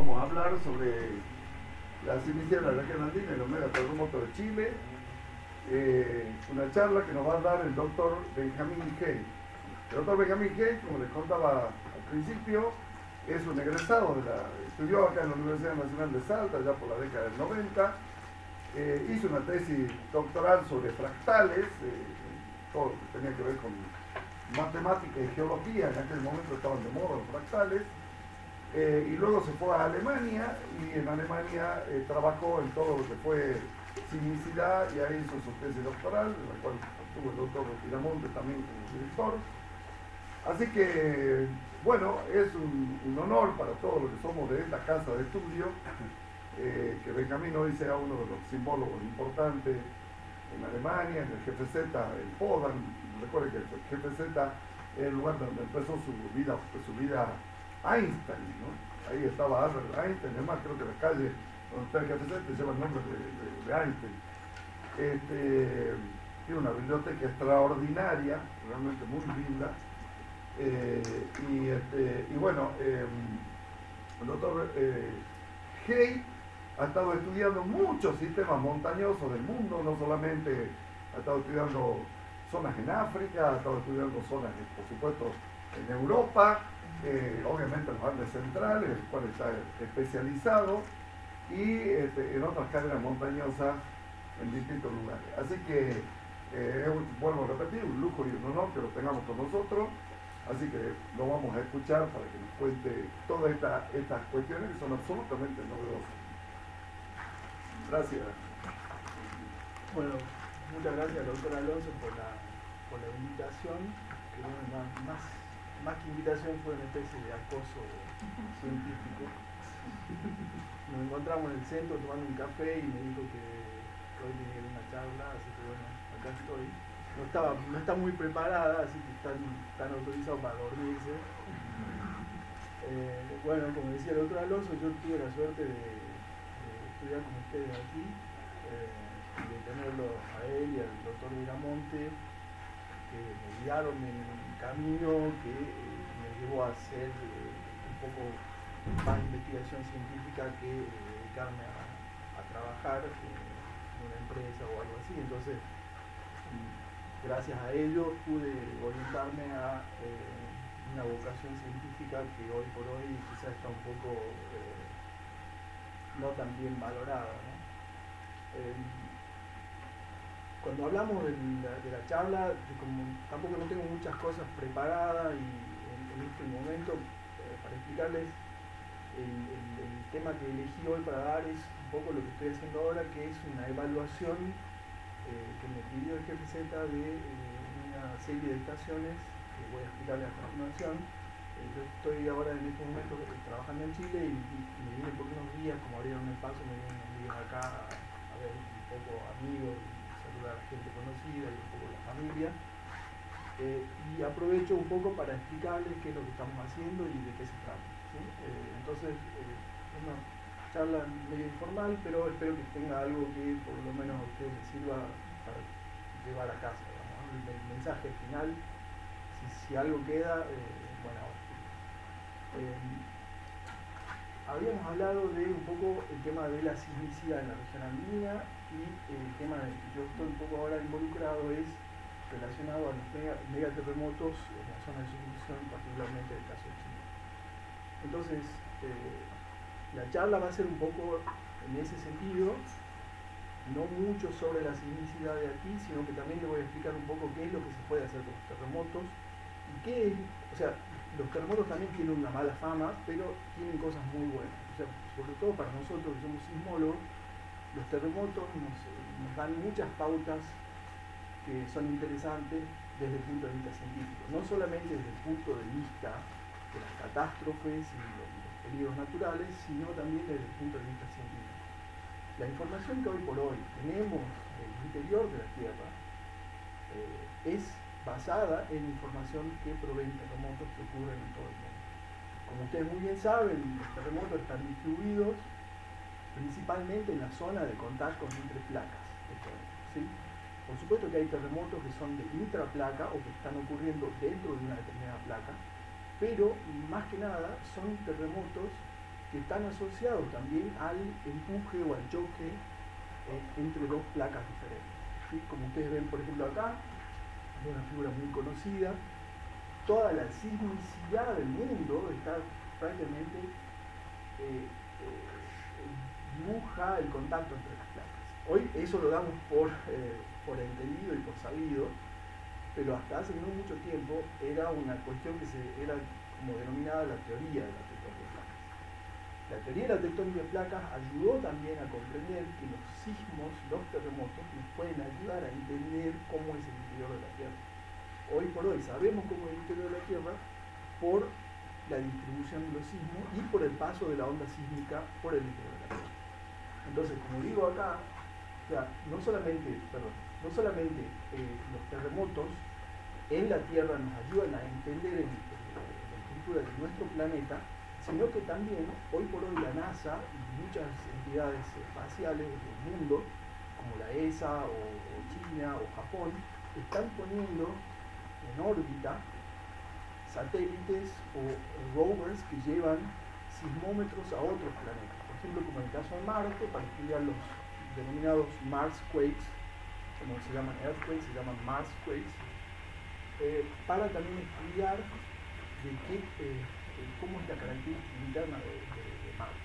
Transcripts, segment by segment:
vamos a hablar sobre las iniciativas de la región andina y los megaterremotos de Chile. Una charla que nos va a dar el doctor Benjamín Hey. El doctor Benjamín Hey, como les contaba al principio, es un egresado estudió acá en la Universidad Nacional de Salta ya por la década del 90, hizo una tesis doctoral sobre fractales, todo lo que tenía que ver con matemática y geología. En aquel momento estaban de moda los fractales, y luego se fue a Alemania, y en Alemania trabajó en todo lo que fue sismicidad, y ahí hizo su tesis doctoral, en la cual tuvo el doctor Iramonte también como director. Así que, bueno, es un honor para todos los que somos de esta casa de estudio, que Benjamín hoy sea uno de los simbólogos importantes en Alemania, en el GFZ, el Podan. Recuerden que el GFZ es el lugar donde empezó su vida Einstein, ¿no? Ahí estaba Albert Einstein. Además, creo que la calle donde está el GFZ lleva el nombre de Einstein. Tiene una biblioteca extraordinaria, realmente muy linda. Y bueno, el doctor Hey ha estado estudiando muchos sistemas montañosos del mundo, no solamente ha estado estudiando zonas en África, ha estado estudiando zonas, por supuesto, en Europa, obviamente los Andes centrales, en el cual está especializado, y en otras cadenas montañosas en distintos lugares. Así que, vuelvo a repetir, un lujo y un honor que lo tengamos con nosotros. Así que lo vamos a escuchar para que nos cuente todas estas cuestiones que son absolutamente novedosas. Gracias. Bueno, muchas gracias, doctor Alonso, por la invitación, que bueno, más que invitación fue una especie de acoso científico. Nos encontramos en el centro tomando un café y me dijo que hoy tenía una charla, así que bueno, acá estoy. No está muy preparada, así que están autorizados para dormirse. Bueno, como decía el doctor Alonso, yo tuve la suerte de estudiar con ustedes aquí, de tenerlo a él y al doctor Iramonte, que me guiaron en un camino que me llevó a hacer un poco más investigación científica que dedicarme a trabajar en una empresa o algo así. Entonces, gracias a ellos pude orientarme a una vocación científica que hoy por hoy quizás está un poco no tan bien valorada, ¿no? Cuando hablamos de la charla, como tampoco no tengo muchas cosas preparadas y en este momento, para explicarles el tema que elegí hoy para dar es un poco lo que estoy haciendo ahora, que es una evaluación que me pidió el GFZ de una serie de estaciones que voy a explicarles a continuación. Yo estoy ahora en este momento trabajando en Chile y me vine por unos días, como abrieron el paso, me vine unos días acá a ver un poco amigos, saludar a gente conocida y un poco la familia. Y aprovecho un poco para explicarles qué es lo que estamos haciendo y de qué se trata, ¿sí? Entonces, es una charla medio informal, pero espero que tenga algo que por lo menos a ustedes les sirva para llevar a casa, digamos, ¿no? El mensaje final, si algo queda, bueno. Habíamos hablado de un poco el tema de la sismicidad en la región andina, y el tema en el que yo estoy un poco ahora involucrado es relacionado a los megaterremotos en la zona de subducción, particularmente el caso de Chile. Entonces, la charla va a ser un poco en ese sentido, no mucho sobre la sismicidad de aquí, sino que también le voy a explicar un poco qué es lo que se puede hacer con los terremotos, y qué es, o sea, los terremotos también tienen una mala fama, pero tienen cosas muy buenas. O sea, sobre todo para nosotros que somos sismólogos, los terremotos nos dan muchas pautas que son interesantes desde el punto de vista científico, no solamente desde el punto de vista de las catástrofes y los peligros naturales, sino también desde el punto de vista científico. La información que hoy por hoy tenemos del interior de la Tierra es basada en información que proveen terremotos que ocurren en todo el mundo. Como ustedes muy bien saben, los terremotos están distribuidos principalmente en la zona de contacto entre placas, ¿sí? Por supuesto que hay terremotos que son de intraplaca o que están ocurriendo dentro de una determinada placa, pero más que nada son terremotos que están asociados también al empuje o al choque entre dos placas diferentes. ¿Sí? Como ustedes ven, por ejemplo, acá, es una figura muy conocida, toda la sismicidad del mundo está prácticamente dibuja el contacto entre las placas. Hoy eso lo damos por entendido y por sabido, pero hasta hace no mucho tiempo era una cuestión que era como denominada la teoría de la tectónica de placas. La teoría de la tectónica de placas ayudó también a comprender que los sismos, los terremotos, nos pueden ayudar a entender cómo es el interior de la Tierra. Hoy por hoy sabemos cómo es el interior de la Tierra por la distribución de los sismos y por el paso de la onda sísmica por el interior de la Tierra. Entonces, como digo acá, o sea, no solamente los terremotos en la Tierra nos ayudan a entender la estructura de nuestro planeta, sino que también, hoy por hoy, la NASA y muchas entidades espaciales del mundo, como la ESA o China o Japón, están poniendo en órbita satélites o rovers que llevan sismómetros a otros planetas. Por ejemplo, como en el caso de Marte, para estudiar los denominados Marsquakes, no se llaman earthquakes, se llaman Marsquakes, para también estudiar cómo es la característica interna de Marte.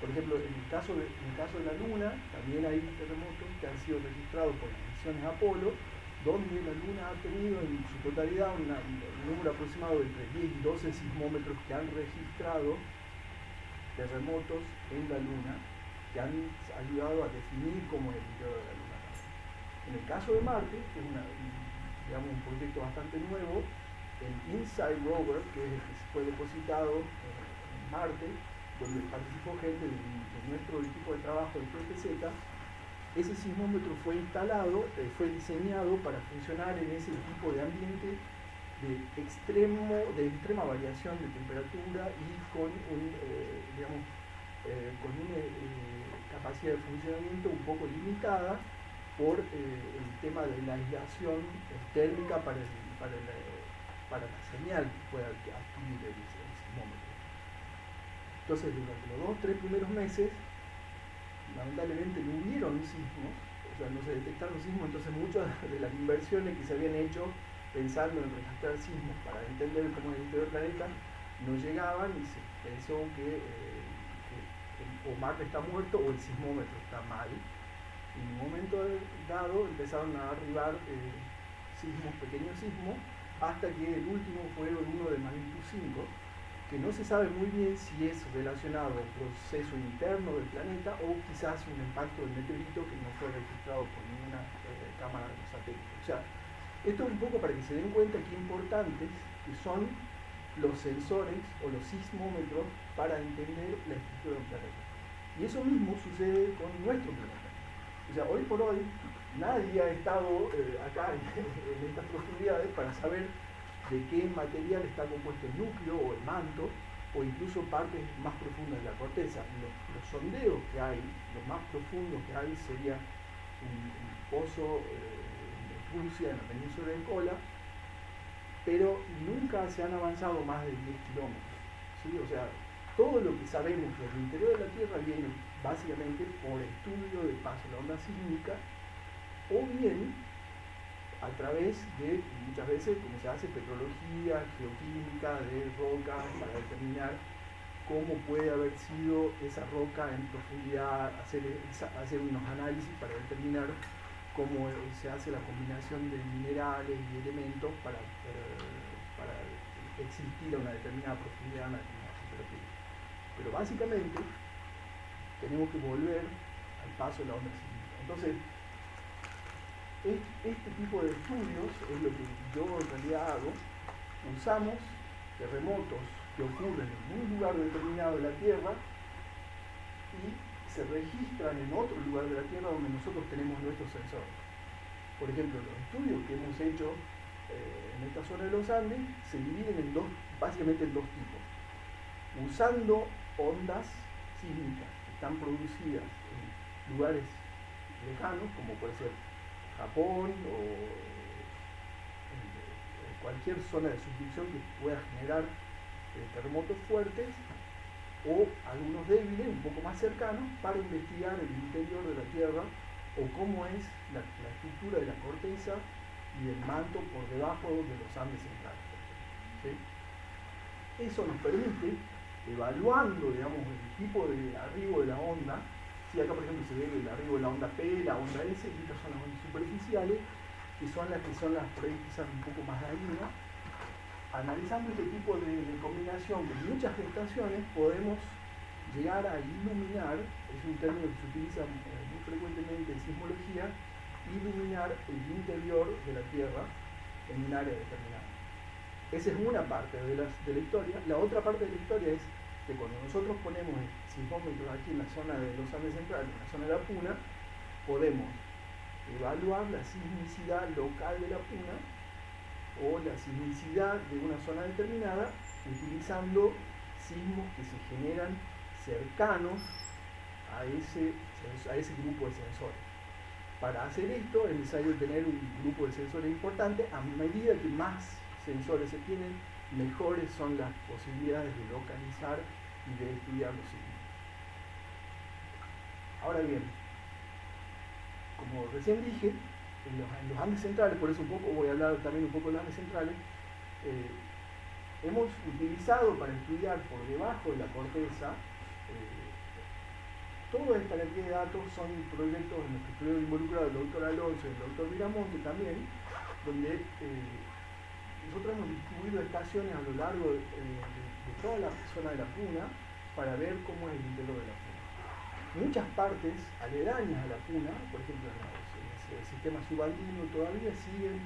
Por ejemplo, en el caso de la Luna, también hay terremotos que han sido registrados por las misiones Apolo, donde la Luna ha tenido en su totalidad un número aproximado de entre 10 y 12 sismómetros que han registrado terremotos en la Luna, que han ayudado a definir cómo es el interior de la Luna. En el caso de Marte, que es un proyecto bastante nuevo, el InSight rover, que es el que fue depositado en Marte, donde participó gente de nuestro equipo de trabajo de PPZ, ese sismómetro fue instalado, fue diseñado para funcionar en ese tipo de ambiente de extrema variación de temperatura y con una capacidad de funcionamiento un poco limitada por el tema de la aislación térmica para la señal que pueda adquirir el sismómetro. Entonces, durante los 2-3 primeros meses, lamentablemente no hubieron sismos, o sea, no se detectaron sismos, entonces muchas de las inversiones que se habían hecho pensando en registrar sismos para entender cómo es el interior del planeta no llegaban y se pensó que o Marte está muerto o el sismómetro está mal. Y en un momento dado empezaron a arribar pequeños sismos, hasta que el último fue uno de magnitud 5, que no se sabe muy bien si es relacionado al proceso interno del planeta o quizás un impacto del meteorito que no fue registrado por ninguna cámara de los satélites. O sea, esto es un poco para que se den cuenta qué importantes que son los sensores o los sismómetros para entender la estructura del planeta. Y eso mismo sucede con nuestro planeta. O sea, hoy por hoy nadie ha estado acá en estas profundidades para saber de qué material está compuesto el núcleo o el manto, o incluso partes más profundas de la corteza. Los sondeos que hay, los más profundos que hay, sería un pozo en Rusia, en la península de Kola, pero nunca se han avanzado más de 10 kilómetros. ¿Sí? O sea, todo lo que sabemos del interior de la Tierra viene básicamente por estudio del paso de la onda sísmica, o bien a través de, muchas veces, como se hace, petrología, geoquímica de rocas para determinar cómo puede haber sido esa roca en profundidad, hacer unos análisis para determinar cómo se hace la combinación de minerales y elementos para existir a una determinada profundidad, a una determinada temperatura. Pero básicamente tenemos que volver al paso de la onda sísmica. Entonces, este tipo de estudios es lo que yo en realidad hago. Usamos terremotos que ocurren en un lugar determinado de la Tierra y se registran en otro lugar de la Tierra donde nosotros tenemos nuestros sensores. Por ejemplo, los estudios que hemos hecho en esta zona de los Andes se dividen básicamente en dos tipos. Usando ondas sísmicas que están producidas en lugares lejanos, como puede ser Japón o cualquier zona de subducción que pueda generar terremotos fuertes, o algunos débiles, un poco más cercanos, para investigar el interior de la Tierra o cómo es la estructura de la corteza y el manto por debajo de los Andes centrales. ¿Sí? Eso nos permite, evaluando, digamos, el tipo de arribo de la onda, si acá por ejemplo se ve el arribo de la onda P, la onda S, y estas son las ondas superficiales, que son las por ahí quizás un poco más dañinas. Analizando este tipo de combinación con muchas estaciones, podemos llegar a iluminar, es un término que se utiliza muy frecuentemente en sismología, iluminar el interior de la Tierra en un área determinada. Esa es una parte de la historia. La otra parte de la historia es que cuando nosotros ponemos sismómetros aquí en la zona de los Andes centrales, en la zona de la Puna, podemos evaluar la sismicidad local de la Puna o la sismicidad de una zona determinada utilizando sismos que se generan cercanos a ese grupo de sensores. Para hacer esto es necesario tener un grupo de sensores importante. A medida que más sensores se tienen, mejores son las posibilidades de localizar y de estudiar los sismos. Ahora bien, como recién dije, en los Andes centrales, por eso un poco voy a hablar también un poco de los Andes centrales, hemos utilizado para estudiar por debajo de la corteza toda esta cantidad de datos. Son proyectos en los que estuvieron involucrados el doctor Alonso y el doctor Viramonte también, donde nosotros hemos distribuido estaciones a lo largo de toda la zona de la Puna para ver cómo es el interior de la Puna. Muchas partes aledañas a la Puna, por ejemplo el sistema subandino, todavía siguen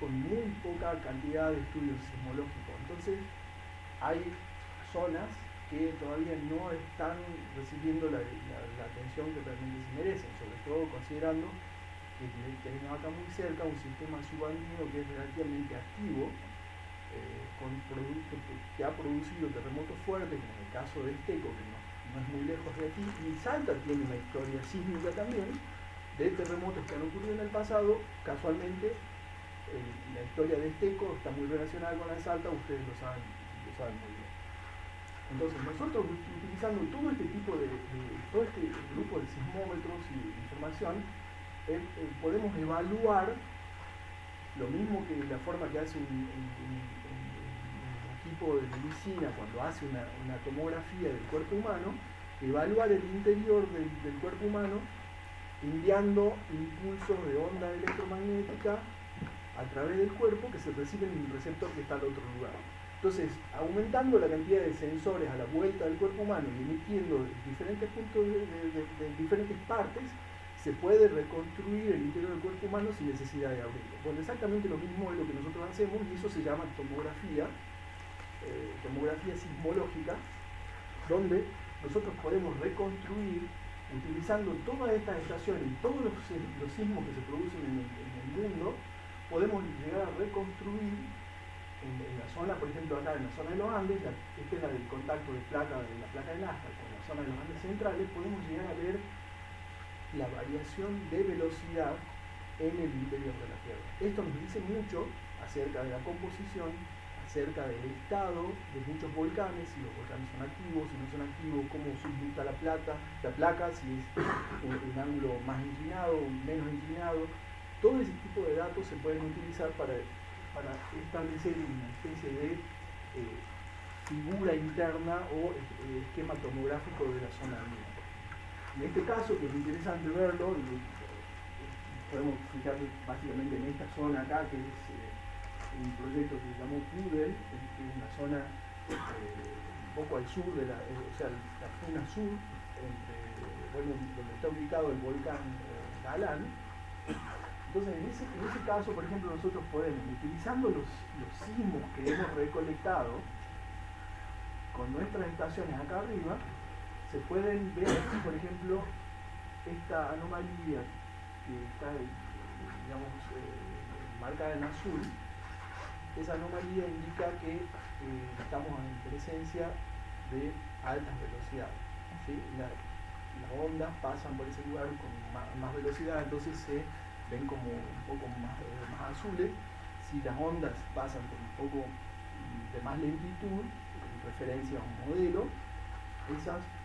con muy poca cantidad de estudios sismológicos. Entonces hay zonas que todavía no están recibiendo la atención que realmente se merecen, sobre todo considerando que tenemos acá muy cerca un sistema subandino que es relativamente activo, con productos que ha producido terremotos fuertes, como en el caso de Esteco, que no es muy lejos de aquí, y Salta tiene una historia sísmica también, de terremotos que han ocurrido en el pasado. Casualmente, la historia de Esteco está muy relacionada con la de Salta, ustedes lo saben muy bien. Entonces, nosotros utilizando todo este grupo de sismómetros y de información, podemos evaluar lo mismo que la forma que hace un equipo de medicina cuando hace una tomografía del cuerpo humano, evaluar el interior del cuerpo humano enviando impulsos de onda electromagnética a través del cuerpo que se reciben en un receptor que está al otro lugar. Entonces, aumentando la cantidad de sensores a la vuelta del cuerpo humano y emitiendo diferentes puntos de diferentes partes, se puede reconstruir el interior del cuerpo humano sin necesidad de abrirlo. Bueno, exactamente lo mismo es lo que nosotros hacemos, y eso se llama tomografía sismológica, donde nosotros podemos reconstruir, utilizando todas estas estaciones y todos los sismos que se producen en el mundo, podemos llegar a reconstruir en la zona, por ejemplo acá en la zona de los Andes, esta es la del contacto de la placa de Nazca con la zona de los Andes centrales, podemos llegar a ver la variación de velocidad en el interior de la Tierra. Esto nos dice mucho acerca de la composición, acerca del estado de muchos volcanes, si los volcanes son activos, si no son activos, cómo subducta la placa, si es un ángulo más inclinado o menos inclinado. Todo ese tipo de datos se pueden utilizar para establecer una especie de figura interna o esquema tomográfico de la zona andina. En este caso, que es interesante verlo, podemos fijar básicamente en esta zona acá, que es un proyecto que se llamó Pudel, que es una zona un poco al sur de la Puna Sur, donde está ubicado el volcán Galán. Entonces, en ese caso, por ejemplo, nosotros podemos, utilizando los sismos que hemos recolectado con nuestras estaciones acá arriba, se pueden ver, por ejemplo, esta anomalía que está, digamos, marcada en azul. Esa anomalía indica que estamos en presencia de altas velocidades, ¿sí? Las ondas pasan por ese lugar con más velocidad, entonces se ven como un poco más azules. Si las ondas pasan con un poco de más lentitud, en referencia a un modelo,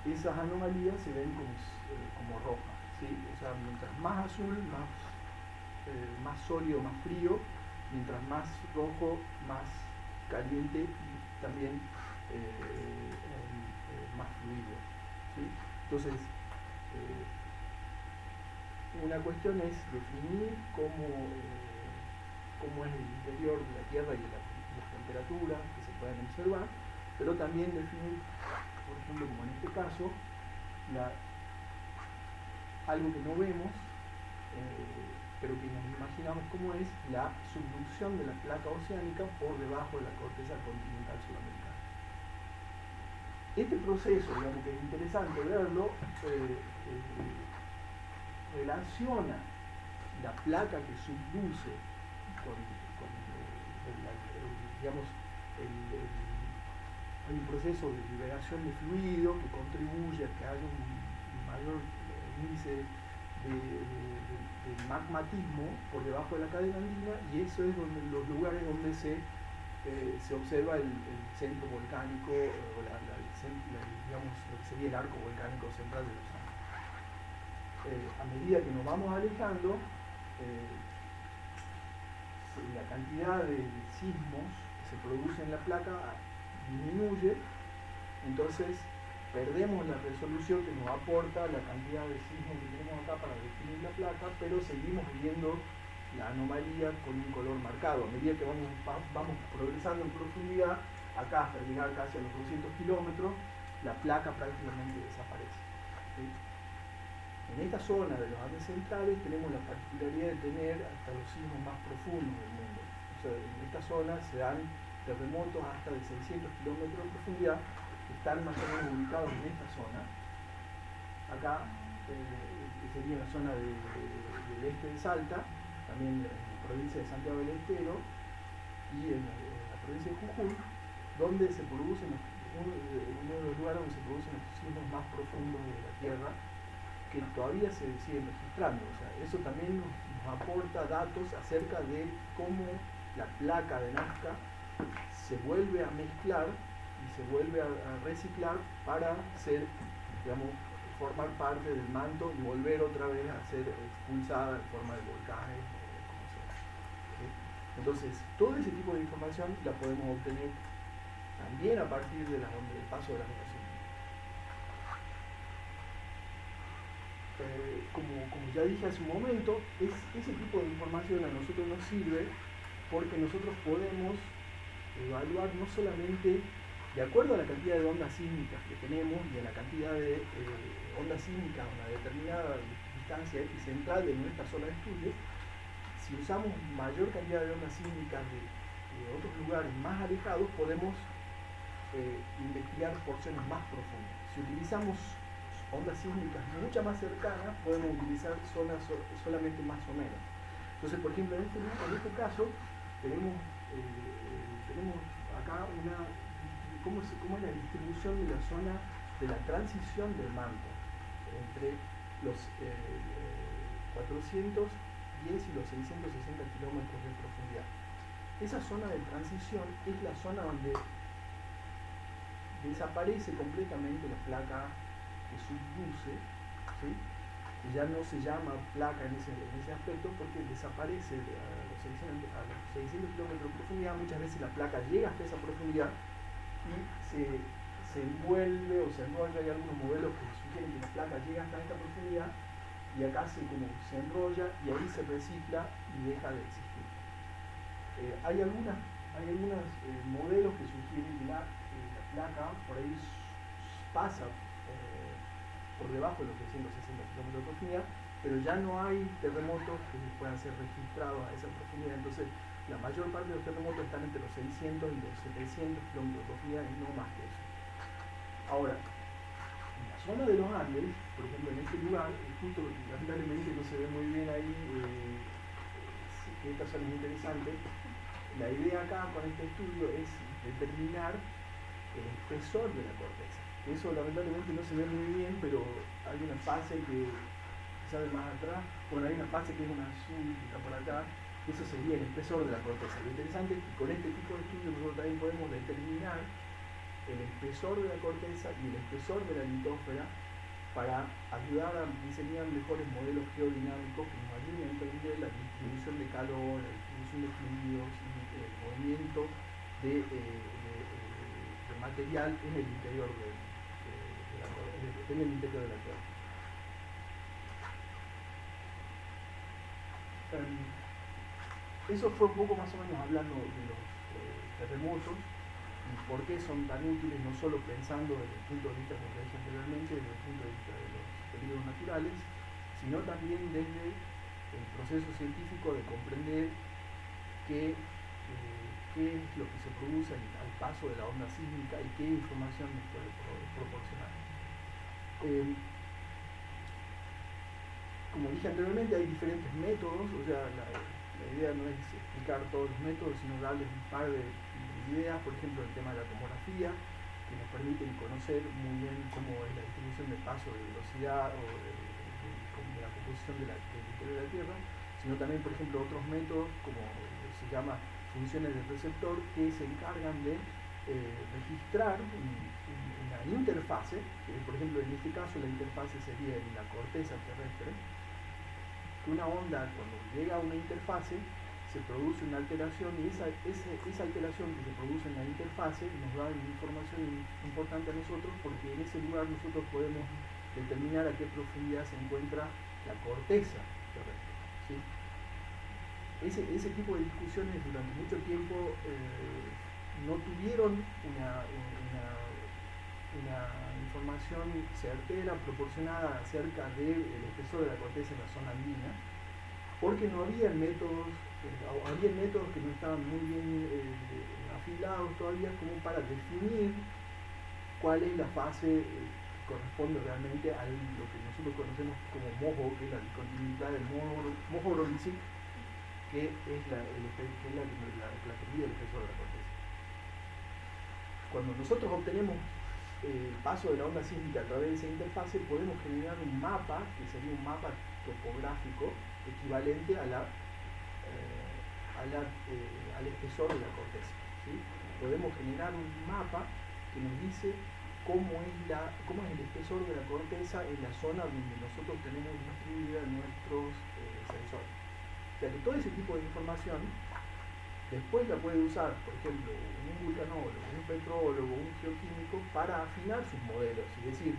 esas anomalías se ven como rojas, ¿sí? O sea, mientras más azul, más sólido, más frío, mientras más rojo, más caliente y también más fluido, ¿sí? Entonces, una cuestión es definir cómo es el interior de la Tierra y las temperaturas que se pueden observar, pero también definir, por ejemplo, como en este caso, algo que no vemos, pero que nos imaginamos cómo es la subducción de la placa oceánica por debajo de la corteza continental sudamericana. Este proceso, digamos que es interesante verlo, relaciona la placa que subduce con digamos, hay un proceso de liberación de fluido que contribuye a que haya un mayor índice de magmatismo por debajo de la cadena andina, y eso es los lugares donde se observa el centro volcánico, o digamos, lo que sería el arco volcánico central de los Andes. A medida que nos vamos alejando, la cantidad de sismos que se producen en la placa disminuye, entonces perdemos la resolución que nos aporta la cantidad de sismos que tenemos acá para definir la placa, pero seguimos viendo la anomalía con un color marcado. A medida que vamos progresando en profundidad, acá hasta llegar casi a los 200 kilómetros, la placa prácticamente desaparece, ¿sí? En esta zona de los Andes centrales tenemos la particularidad de tener hasta los sismos más profundos del mundo. O sea, en esta zona se dan terremotos hasta de 600 kilómetros de profundidad, que están más o menos ubicados en esta zona. Acá sería la zona del este de Salta, también en la provincia de Santiago del Estero y en la provincia de Jujuy, donde se producen uno de los lugares donde se producen los sismos más profundos de la Tierra, que todavía se siguen registrando. O sea, eso también nos aporta datos acerca de cómo la placa de Nazca se vuelve a mezclar y se vuelve a reciclar para ser, digamos, formar parte del manto y volver otra vez a ser expulsada en forma de volcanes, como sea, ¿sí? Entonces, todo ese tipo de información la podemos obtener también a partir del paso de las ondas sísmicas. Como ya dije hace un momento, ese tipo de información a nosotros nos sirve porque nosotros podemos evaluar no solamente de acuerdo a la cantidad de ondas sísmicas que tenemos y a la cantidad de ondas sísmicas a una determinada distancia epicentral de nuestra zona de estudio. Si usamos mayor cantidad de ondas sísmicas de otros lugares más alejados, podemos investigar porciones más profundas. Si utilizamos ondas sísmicas mucho más cercanas, podemos utilizar zonas solamente más o menos. Entonces, por ejemplo, en este caso tenemos acá cómo es la distribución de la zona de la transición del manto entre los 410 y los 660 kilómetros de profundidad. Esa zona de transición es la zona donde desaparece completamente la placa que subduce, ¿sí? Y ya no se llama placa en ese aspecto porque desaparece a los 600 kilómetros de profundidad. Muchas veces la placa llega hasta esa profundidad y se envuelve o se enrolla. Hay algunos modelos que sugieren que la placa llega hasta esta profundidad y acá se enrolla y ahí se recicla y deja de existir. Hay algunos modelos que sugieren que la placa por ahí pasa por debajo de los 360 kilómetros de profundidad, pero ya no hay terremotos que puedan ser registrados a esa profundidad. Entonces, la mayor parte de los terremotos están entre los 600 y los 700 kilómetros de profundidad y no más que eso. Ahora, en la zona de los Andes, por ejemplo, en este lugar, justo lamentablemente no se ve muy bien ahí, esta zona es interesante. La idea acá con este estudio es determinar el espesor de la corteza. Eso lamentablemente no se ve muy bien, pero hay una fase que sale más atrás. Bueno, hay una fase que es una azul que está por acá. Eso sería el espesor de la corteza. Lo interesante es que con este tipo de estudios nosotros también podemos determinar el espesor de la corteza y el espesor de la litósfera para ayudar a diseñar mejores modelos geodinámicos que nos ayuden a entender la distribución de calor, la distribución de fluidos y el movimiento de material en el interior de la Tierra. Eso fue un poco más o menos hablando de los terremotos y por qué son tan útiles, no solo pensando desde el punto de vista, como dije anteriormente, desde el punto de vista de los peligros naturales, sino también desde el proceso científico de comprender qué es lo que se produce al paso de la onda sísmica y qué información nos puede proporcionar. Como dije anteriormente, hay diferentes métodos, o sea, la idea no es explicar todos los métodos, sino darles un par de ideas, por ejemplo, el tema de la tomografía, que nos permiten conocer muy bien cómo es la distribución de paso de velocidad o de la composición del interior de la Tierra, sino también, por ejemplo, otros métodos, como se llama funciones del receptor, que se encargan de registrar una interfase, que por ejemplo en este caso la interfase sería en la corteza terrestre, que una onda cuando llega a una interfase se produce una alteración y esa alteración que se produce en la interfase nos da una información importante a nosotros porque en ese lugar nosotros podemos determinar a qué profundidad se encuentra la corteza terrestre, ¿sí? Ese tipo de discusiones durante mucho tiempo no tuvieron una información certera, proporcionada acerca del espesor de la corteza en la zona andina, porque no había métodos, había métodos que no estaban muy bien afilados todavía como para definir cuál es la fase que corresponde realmente a lo que nosotros conocemos como MOHO, que es la discontinuidad del MOHO-Lorentzic, que es la teoría del espesor de la corteza. Cuando nosotros obtenemos el paso de la onda sísmica a través de esa interfase, podemos generar un mapa, que sería un mapa topográfico equivalente al espesor de la corteza, ¿sí? Podemos generar un mapa que nos dice cómo es el espesor de la corteza en la zona donde nosotros tenemos distribuidos nuestros sensores. O sea que todo ese tipo de información después la puede usar, por ejemplo, un vulcanólogo, un petrólogo, un geoquímico para afinar sus modelos, es decir,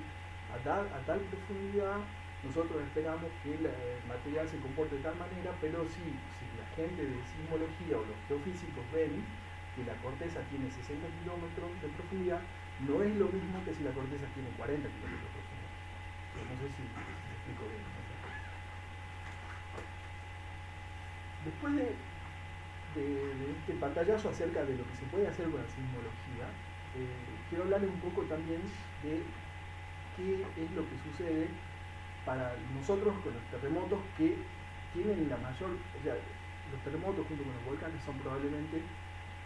a tal profundidad nosotros esperamos que el material se comporte de tal manera, pero si la gente de sismología o los geofísicos ven que la corteza tiene 60 kilómetros de profundidad, no es lo mismo que si la corteza tiene 40 kilómetros de profundidad. No sé si me explico bien. Después de este pantallazo acerca de lo que se puede hacer con la sismología, quiero hablarles un poco también de qué es lo que sucede para nosotros con los terremotos que tienen la mayor, o sea, los terremotos junto con los volcanes son probablemente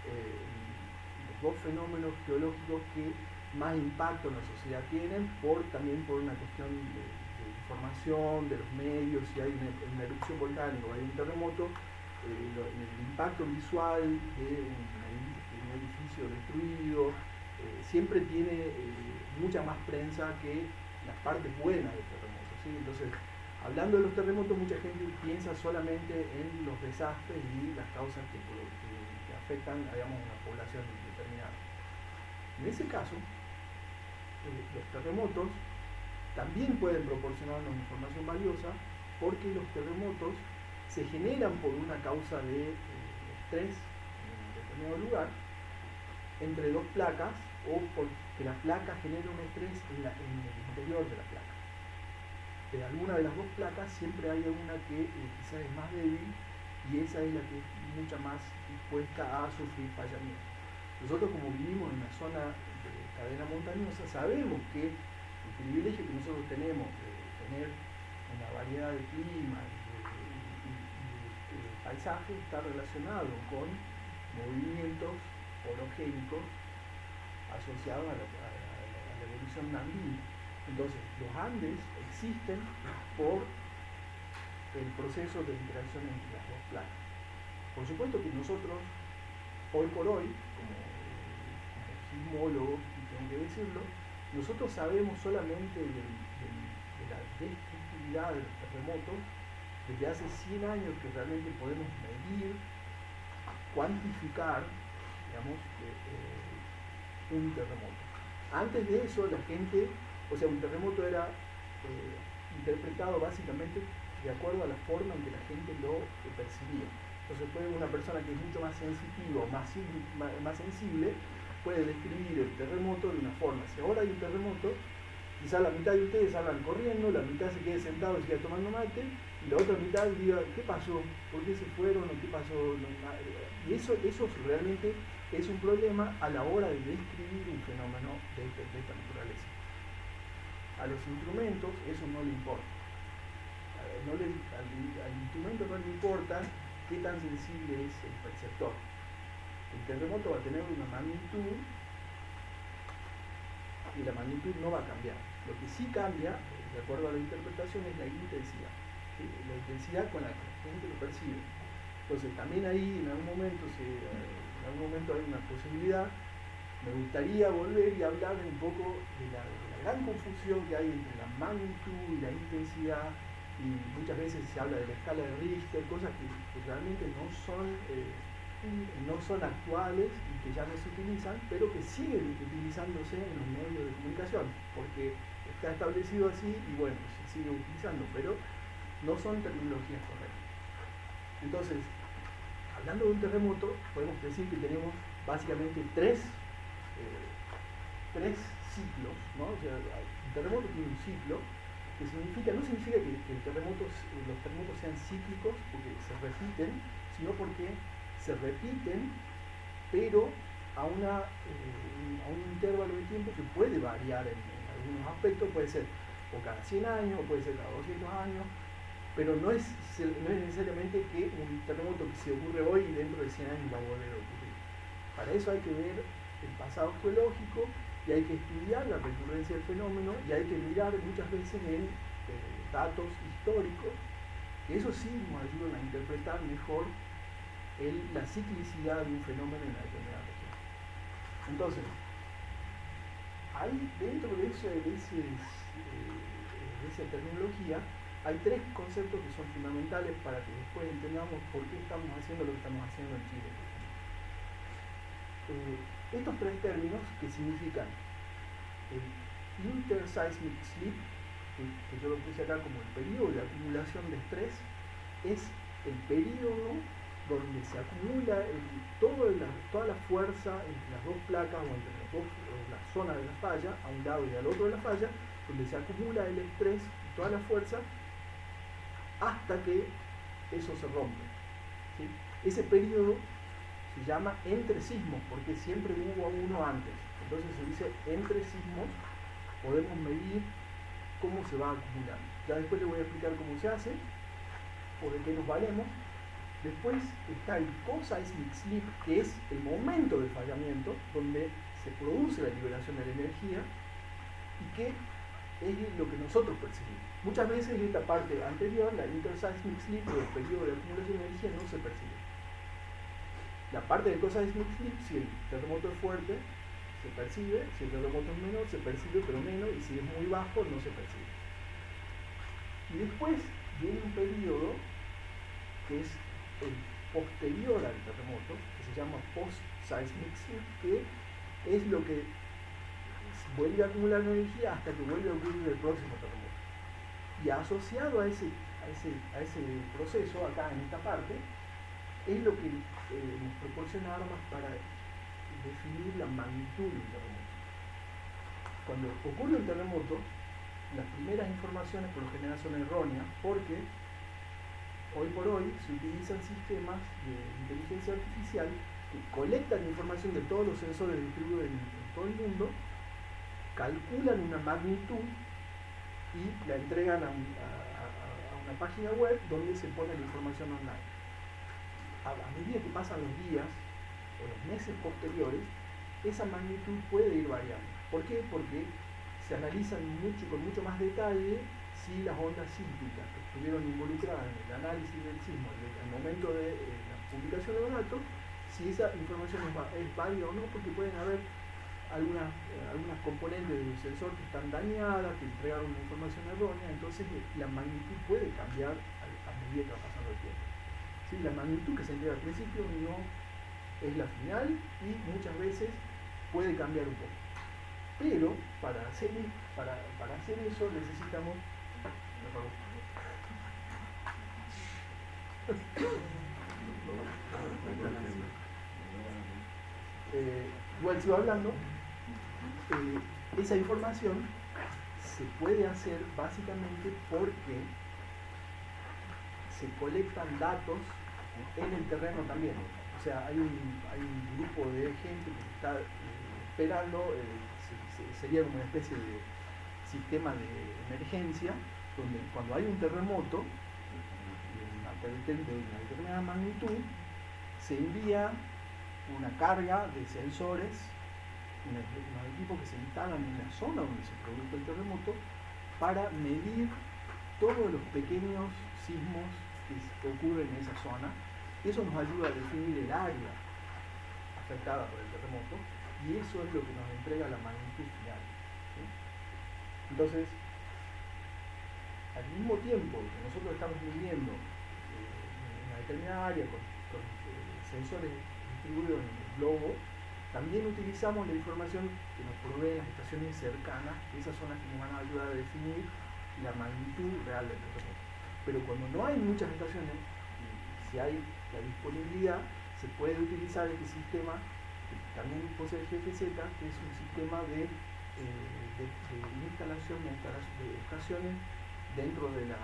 los dos fenómenos geológicos que más impacto en la sociedad tienen, también por una cuestión de información, de los medios. Si hay una erupción volcánica o hay un terremoto, el impacto visual de un edificio destruido siempre tiene mucha más prensa que las partes buenas del terremoto, ¿sí? Entonces, hablando de los terremotos, mucha gente piensa solamente en los desastres y las causas que afectan, digamos, a una población determinada. En ese caso, los terremotos también pueden proporcionarnos información valiosa porque los terremotos se generan por una causa de estrés en un determinado lugar entre dos placas o porque la placa genera un estrés en el interior de la placa. De alguna de las dos placas siempre hay una que quizás es más débil y esa es la que es mucha más dispuesta a sufrir fallamientos. Nosotros, como vivimos en una zona de cadena montañosa, sabemos que el privilegio que nosotros tenemos de tener una variedad de climas paisaje está relacionado con movimientos orogénicos asociados a la evolución andina. Entonces, los Andes existen por el proceso de interacción entre las dos placas. Por supuesto que nosotros, hoy por hoy, como sismólogos y tengo que decirlo, nosotros sabemos solamente de la destructividad de los terremotos desde hace 100 años que realmente podemos medir, cuantificar, digamos, un terremoto. Antes de eso, la gente, o sea, un terremoto era interpretado básicamente de acuerdo a la forma en que la gente lo percibía. Entonces puede una persona que es mucho más sensitiva o más sensible puede describir el terremoto de una forma. Si ahora hay un terremoto, quizás la mitad de ustedes salgan corriendo, la mitad se quede sentado y siga tomando mate, y la otra mitad diga, ¿qué pasó? ¿Por qué se fueron? ¿O qué pasó? Y eso realmente es un problema a la hora de describir un fenómeno de esta naturaleza. A los instrumentos eso no le importa. Al instrumento no le importa qué tan sensible es el perceptor. El terremoto va a tener una magnitud y la magnitud no va a cambiar. Lo que sí cambia, de acuerdo a la interpretación, es la intensidad. ¿Sí? La intensidad con la que la gente lo percibe. Entonces también ahí en algún momento hay una posibilidad. Me gustaría volver y hablar un poco de la gran confusión que hay entre la magnitud y la intensidad, y muchas veces se habla de la escala de Richter, cosas que realmente no son actuales y que ya no se utilizan, pero que siguen utilizándose en los medios de comunicación, porque está establecido así y bueno, se sigue utilizando, pero no son terminologías correctas. Entonces, hablando de un terremoto, podemos decir que tenemos básicamente tres ciclos, ¿no? O sea, un terremoto tiene un ciclo, que no significa que los terremotos sean cíclicos porque se repiten, sino porque se repiten, pero a un intervalo de tiempo que puede variar en algunos aspectos, puede ser o cada 100 años, o puede ser cada 200 años, pero no es necesariamente que un terremoto que se ocurre hoy y dentro de 100 años va a volver a ocurrir. Para eso hay que ver el pasado geológico y hay que estudiar la recurrencia del fenómeno y hay que mirar muchas veces en datos históricos, que eso sí nos ayudan a interpretar mejor la ciclicidad de un fenómeno en una determinada región. Entonces, ahí dentro de esa terminología hay tres conceptos que son fundamentales para que después entendamos por qué estamos haciendo lo que estamos haciendo en Chile. Estos tres términos que significan el interseismic slip, que yo lo puse acá como el periodo de acumulación de estrés, es el periodo donde se acumula toda la fuerza entre las dos placas o entre la zona de la falla, a un lado y al otro de la falla, donde se acumula el estrés y toda la fuerza hasta que eso se rompe. ¿Sí? Ese periodo se llama entre sismos porque siempre hubo uno antes. Entonces se dice entre sismos, podemos medir cómo se va acumulando. Ya después les voy a explicar cómo se hace o de qué nos valemos. Después está el co-seismic slip, que es el momento del fallamiento, donde se produce la liberación de la energía y que es lo que nosotros percibimos. Muchas veces esta parte anterior, la interseismic slip o el periodo de acumulación de energía, no se percibe. La parte del co-seismic slip, si el terremoto es fuerte, se percibe, si el terremoto es menor, se percibe pero menos, y si es muy bajo, no se percibe. Y después viene un periodo que es el posterior al terremoto, que se llama post-seismic slip, que es lo que vuelve a acumular energía hasta que vuelve a ocurrir el próximo terremoto. Y asociado a ese proceso, acá en esta parte, es lo que nos proporciona armas para definir la magnitud del terremoto. Cuando ocurre un terremoto, las primeras informaciones por lo general son erróneas porque hoy por hoy se utilizan sistemas de inteligencia artificial que colectan información de todos los sensores distribuidos en todo el mundo, calculan una magnitud y la entregan a una página web donde se pone la información online. A medida que pasan los días o los meses posteriores, esa magnitud puede ir variando. ¿Por qué? Porque se analizan con mucho más detalle si las ondas sísmicas que estuvieron involucradas en el análisis del sismo al momento de la publicación de los datos, si esa información es válida o no, porque pueden haber algunas componentes del sensor que están dañadas, que entregaron una información errónea, entonces la magnitud puede cambiar a medida que va pasando el tiempo. ¿Sí? La magnitud que se entrega al principio no es la final y muchas veces puede cambiar un poco. Pero para hacer eso necesitamos... Igual sigo hablando. Esa información se puede hacer básicamente porque se colectan datos en el terreno también. O sea, hay un grupo de gente que está esperando, sería como una especie de sistema de emergencia, donde cuando hay un terremoto de una determinada magnitud, se envía una carga de sensores, unos equipos que se instalan en la zona donde se produjo el terremoto para medir todos los pequeños sismos que ocurren en esa zona. Eso nos ayuda a definir el área afectada por el terremoto y eso es lo que nos entrega la magnitud final. ¿Sí? Entonces, al mismo tiempo que nosotros estamos midiendo una determinada área con sensores distribuidos en el globo, también utilizamos la información que nos proveen las estaciones cercanas, que esas son las que nos van a ayudar a definir la magnitud real del terremoto. Pero cuando no hay muchas estaciones, y si hay la disponibilidad, se puede utilizar este sistema que también posee el GFZ, que es un sistema de instalación de estaciones dentro de las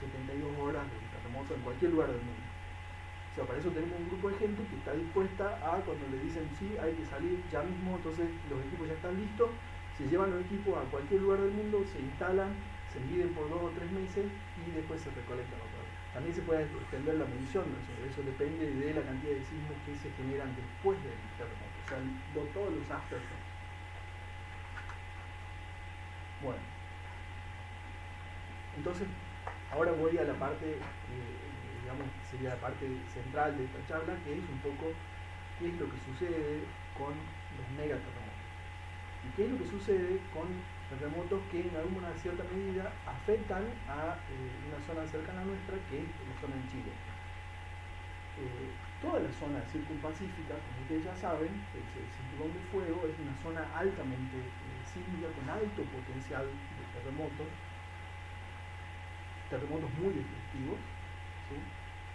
72 horas del terremoto en cualquier lugar del mundo. O sea, para eso tenemos un grupo de gente que está dispuesta a, cuando le dicen sí, hay que salir ya mismo, entonces los equipos ya están listos, se llevan los equipos a cualquier lugar del mundo, se instalan, se miden por 2 o 3 meses y después se recolectan otra vez. También se puede extender la medición, eso depende de la cantidad de sismos que se generan después del terremoto, o sea, todos los aftershocks. Bueno, entonces, ahora voy a la parte digamos, que sería la parte central de esta charla, que es un poco qué es lo que sucede con los megaterremotos. Y qué es lo que sucede con terremotos que en alguna cierta medida afectan a una zona cercana a nuestra, que es la zona en Chile. Toda la zona circunpacífica, como ustedes ya saben, el cinturón de fuego es una zona altamente sísmica, con alto potencial de terremotos muy destructivos, ¿sí?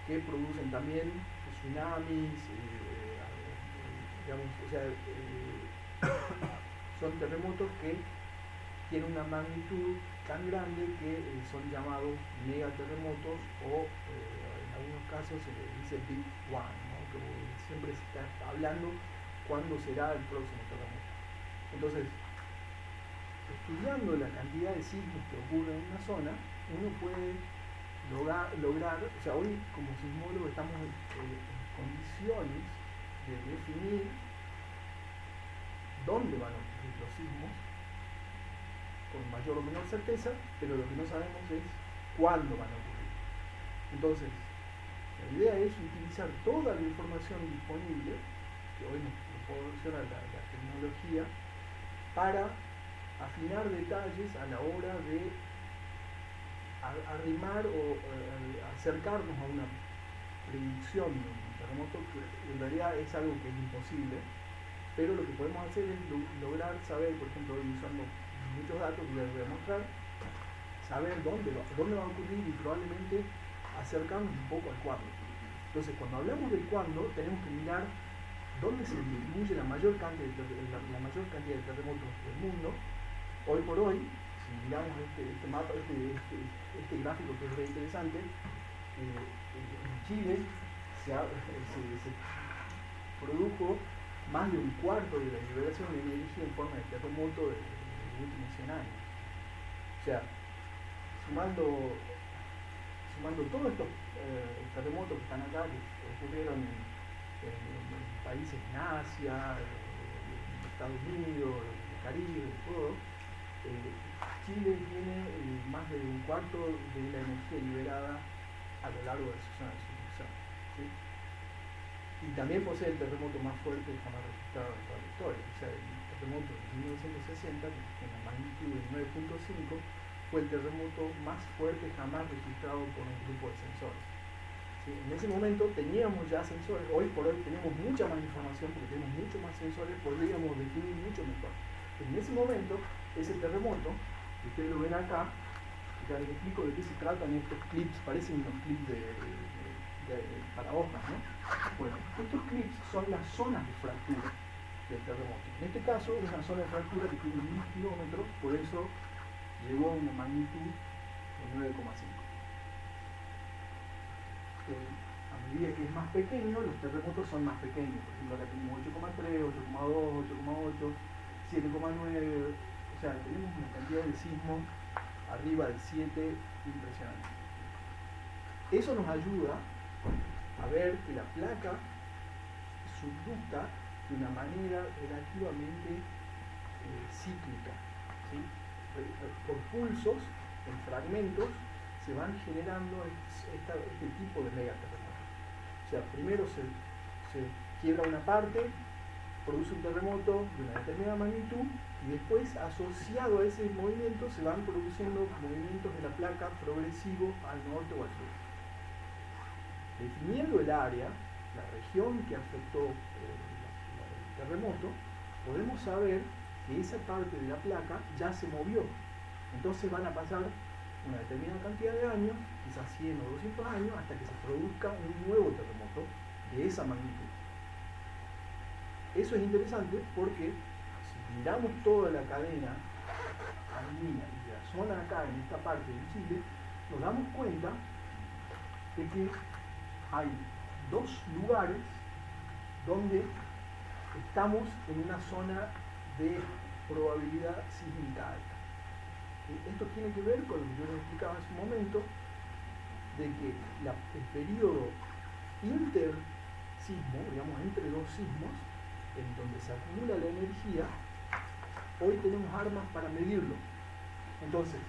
Que producen también tsunamis, digamos, o sea, son terremotos que tienen una magnitud tan grande que son llamados megaterremotos o en algunos casos se les dice Big One, ¿no? Como siempre se está hablando cuándo será el próximo terremoto. Entonces, estudiando la cantidad de sismos que ocurren en una zona, uno puede lograr, o sea, hoy como sismólogo estamos en condiciones de definir dónde van a ocurrir los sismos con mayor o menor certeza, pero lo que no sabemos es cuándo van a ocurrir. Entonces, la idea es utilizar toda la información disponible, que hoy nos proporciona la tecnología, para afinar detalles a la hora de arrimar o acercarnos a una predicción de un terremoto, que en realidad es algo que es imposible, pero lo que podemos hacer es lograr saber, por ejemplo, usando muchos datos que les voy a mostrar, saber dónde va a ocurrir y probablemente acercarnos un poco al cuándo. Entonces, cuando hablamos del cuándo, tenemos que mirar dónde se distribuye la mayor cantidad de terremotos del mundo. Hoy por hoy, si miramos este mapa, este gráfico que es muy interesante, en Chile se produjo más de un cuarto de la liberación de energía en forma de terremoto de los últimos 100 años. O sea, sumando todos estos terremotos que están acá, que ocurrieron en países en Asia, en Estados Unidos, en el Caribe, en todo, Chile tiene más de un cuarto de la energía liberada a lo largo de su zona de subducción, ¿sí? Y también posee el terremoto más fuerte jamás registrado en toda la historia. O sea, terremoto de 1960, con la magnitud de 9.5, fue el terremoto más fuerte jamás registrado por un grupo de sensores. ¿Sí? En ese momento teníamos ya sensores, hoy por hoy tenemos mucha más información porque tenemos mucho más sensores, podríamos definir mucho mejor. En ese momento, ese terremoto, que ustedes lo ven acá, ya les explico de qué se tratan estos clips, parecen unos clips para hojas, ¿no? Bueno, estos clips son las zonas de fractura del terremoto. En este caso es una zona de fractura que tiene 1000 kilómetros, por eso llegó a una magnitud de 9,5. A medida que es más pequeño, los terremotos son más pequeños. Por ejemplo, acá tenemos 8,3, 8,2, 8,8, 7,9. O sea, tenemos una cantidad de sismos arriba del 7 impresionante. Eso nos ayuda a ver que la placa subducta de una manera relativamente cíclica, ¿sí? Por pulsos, en fragmentos, se van generando este tipo de megaterremotos. O sea, primero se quiebra una parte, produce un terremoto de una determinada magnitud, y después, asociado a ese movimiento, se van produciendo movimientos de la placa progresivos al norte o al sur. Definiendo el área, la región que afectó el terremoto, podemos saber que esa parte de la placa ya se movió. Entonces van a pasar una determinada cantidad de años, quizás 100 o 200 años, hasta que se produzca un nuevo terremoto de esa magnitud. Eso es interesante porque si miramos toda la cadena andina y la zona acá, en esta parte de Chile, nos damos cuenta de que hay dos lugares donde estamos en una zona de probabilidad sísmica alta. Esto tiene que ver con lo que yo les explicaba hace un momento, de que el periodo intersismo, digamos entre dos sismos, en donde se acumula la energía, hoy tenemos armas para medirlo. Entonces,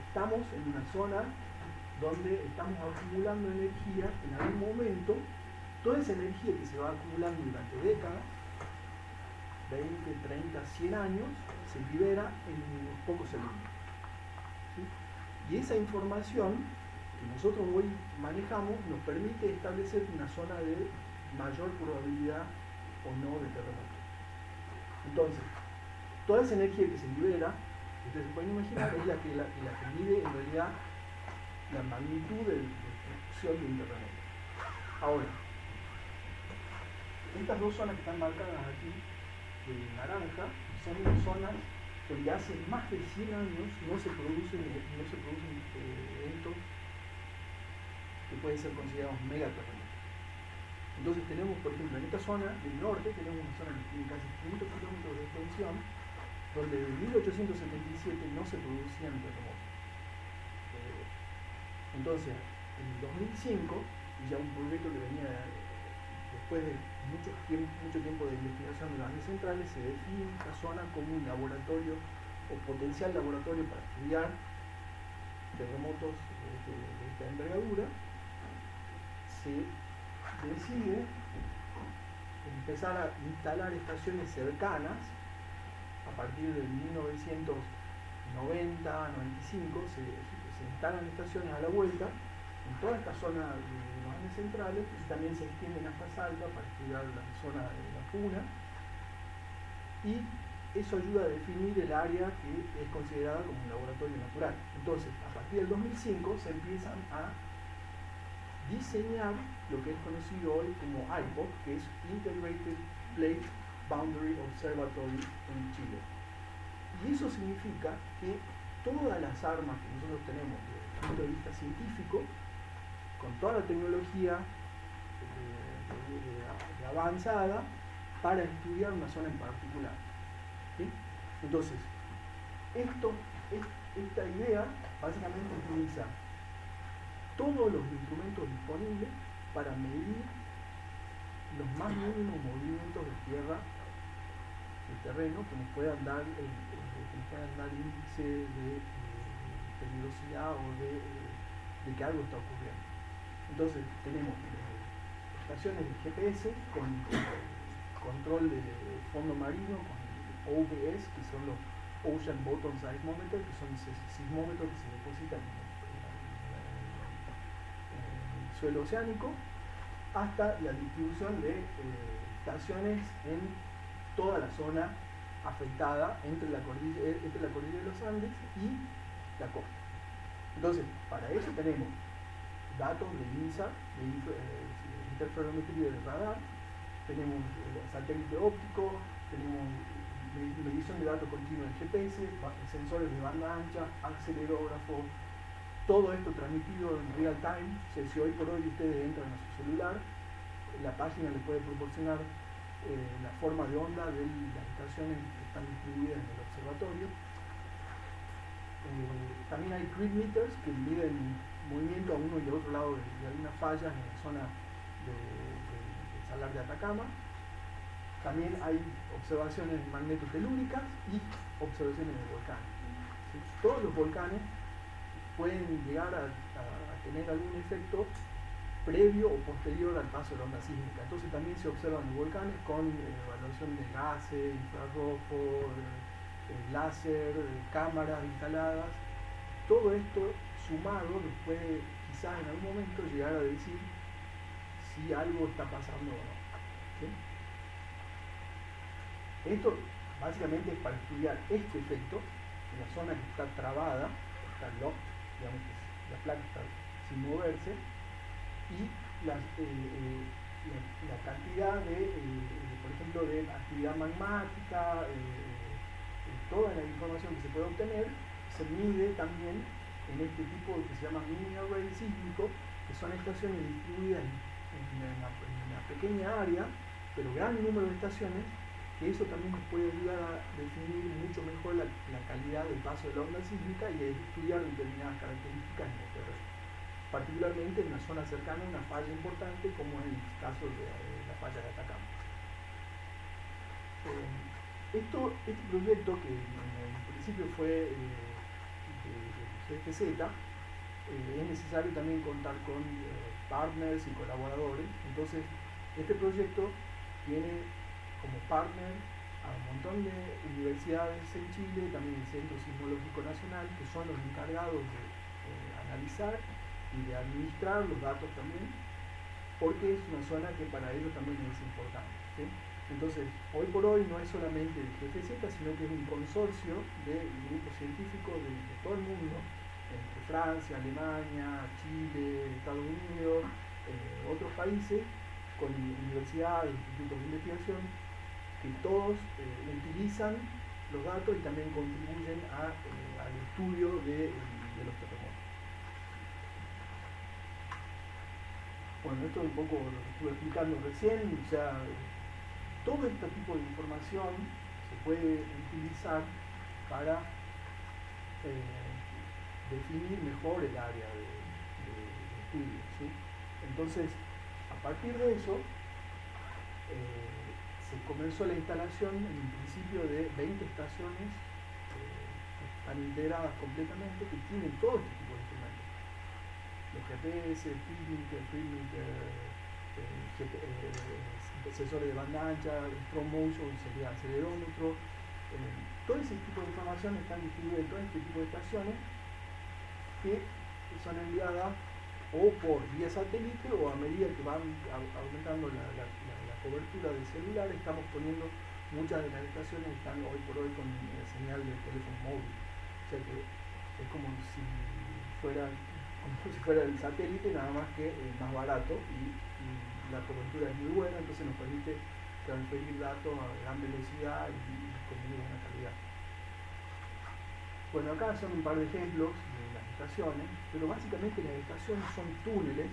estamos en una zona donde estamos acumulando energía. En algún momento, toda esa energía que se va acumulando durante décadas, 20, 30, 100 años, se libera en unos pocos segundos. ¿Sí? Y esa información que nosotros hoy manejamos nos permite establecer una zona de mayor probabilidad o no de terremoto. Entonces, toda esa energía que se libera, ustedes se pueden imaginar, es la que mide en realidad la magnitud de destrucción de un terremoto. Ahora, estas dos zonas que están marcadas aquí de naranja son las zonas donde hace más de 100 años no se producen eventos que pueden ser considerados megaterremotos. Entonces tenemos, por ejemplo, en esta zona del norte, tenemos una zona que tiene casi 500 kilómetros de extensión, donde desde 1877 no se producían terremotos. Entonces, en el 2005, y ya un proyecto que venía después de mucho tiempo de investigación de las áreas centrales, se define esta zona como un laboratorio o potencial laboratorio para estudiar terremotos de esta envergadura. Se decide empezar a instalar estaciones cercanas. A partir del 1990-95 se instalan estaciones a la vuelta en toda esta zona de los Andes centrales, y también se extienden hasta Salta para estudiar la zona de la Puna, y eso ayuda a definir el área que es considerada como un laboratorio natural. Entonces, a partir del 2005 se empiezan a diseñar lo que es conocido hoy como IPOC, que es Integrated Plate Boundary Observatory en Chile. Y eso significa que todas las armas que nosotros tenemos desde el punto de vista científico, con toda la tecnología avanzada para estudiar una zona en particular. ¿Sí? Entonces, esta idea básicamente utiliza todos los instrumentos disponibles para medir los más mínimos movimientos de tierra, de terreno, que nos puedan dar índice de peligrosidad o de que algo está ocurriendo. Entonces tenemos estaciones de GPS con control de fondo marino, con OBS, que son los Ocean Bottom Seismometer, que son sismómetros que se depositan en el suelo oceánico, hasta la distribución de estaciones en toda la zona afectada entre la cordillera de los Andes y la costa. Entonces, para eso tenemos datos del INSAR, de interferometría del radar, tenemos satélite óptico, tenemos medición de datos continuos de GPS, sensores de banda ancha, acelerógrafo, todo esto transmitido en real time. O sea, si hoy por hoy ustedes entran a su celular, la página les puede proporcionar la forma de onda de las estaciones que están distribuidas en el observatorio. También hay grid meters que miden movimiento a uno y a otro lado de algunas fallas en la zona del Salar de Atacama. También hay observaciones magnetotelúricas y observaciones de volcanes. ¿Sí? Todos los volcanes pueden llegar a tener algún efecto previo o posterior al paso de la onda sísmica. Entonces también se observan los volcanes con evaluación de gases, infrarrojo, láser, cámaras instaladas. Todo esto sumado nos puede quizás en algún momento llegar a decir si algo está pasando o no. ¿Sí? Esto básicamente es para estudiar este efecto en la zona que está trabada, está locked, digamos que la placa está sin moverse, y la cantidad de, por ejemplo, de actividad magmática, toda la información que se puede obtener se mide también en este tipo que se llama mini array sísmico, que son estaciones distribuidas en una pequeña área, pero gran número de estaciones, que eso también nos puede ayudar a definir mucho mejor la calidad del paso de la onda sísmica y a estudiar determinadas características en el terreno, particularmente en una zona cercana a una falla importante como es el caso de la falla de Atacama. Este proyecto, que en principio fue de GFZ, es necesario también contar con partners y colaboradores. Entonces, este proyecto tiene como partner a un montón de universidades en Chile, también el Centro Sismológico Nacional, que son los encargados de analizar y de administrar los datos también, porque es una zona que para ellos también es importante. ¿Sí? Entonces, hoy por hoy no es solamente el GFZ, sino que es un consorcio de grupos científicos de todo el mundo, entre Francia, Alemania, Chile, Estados Unidos, otros países, con universidades, institutos de investigación, que todos utilizan los datos y también contribuyen al estudio de los terremotos. Bueno, esto es un poco lo que estuve explicando recién. O sea, todo este tipo de información se puede utilizar para definir mejor el área de estudio. ¿Sí? Entonces, a partir de eso, se comenzó la instalación en un principio de 20 estaciones que están integradas completamente, que tienen todo este tipo de instrumentos. Los GPS, sensores de banda ancha, strong motion, sería acelerómetro, todo ese tipo de información están distribuidas en todo este tipo de estaciones que son enviadas o por vía satélite o a medida que van aumentando la cobertura del celular, estamos poniendo muchas de las estaciones están hoy por hoy con señal de teléfono móvil. O sea que es como si fuera el satélite, nada más que más barato y la cobertura es muy buena, entonces nos permite transferir datos a gran velocidad y con muy buena calidad. Bueno, acá son un par de ejemplos de las estaciones, pero básicamente las estaciones son túneles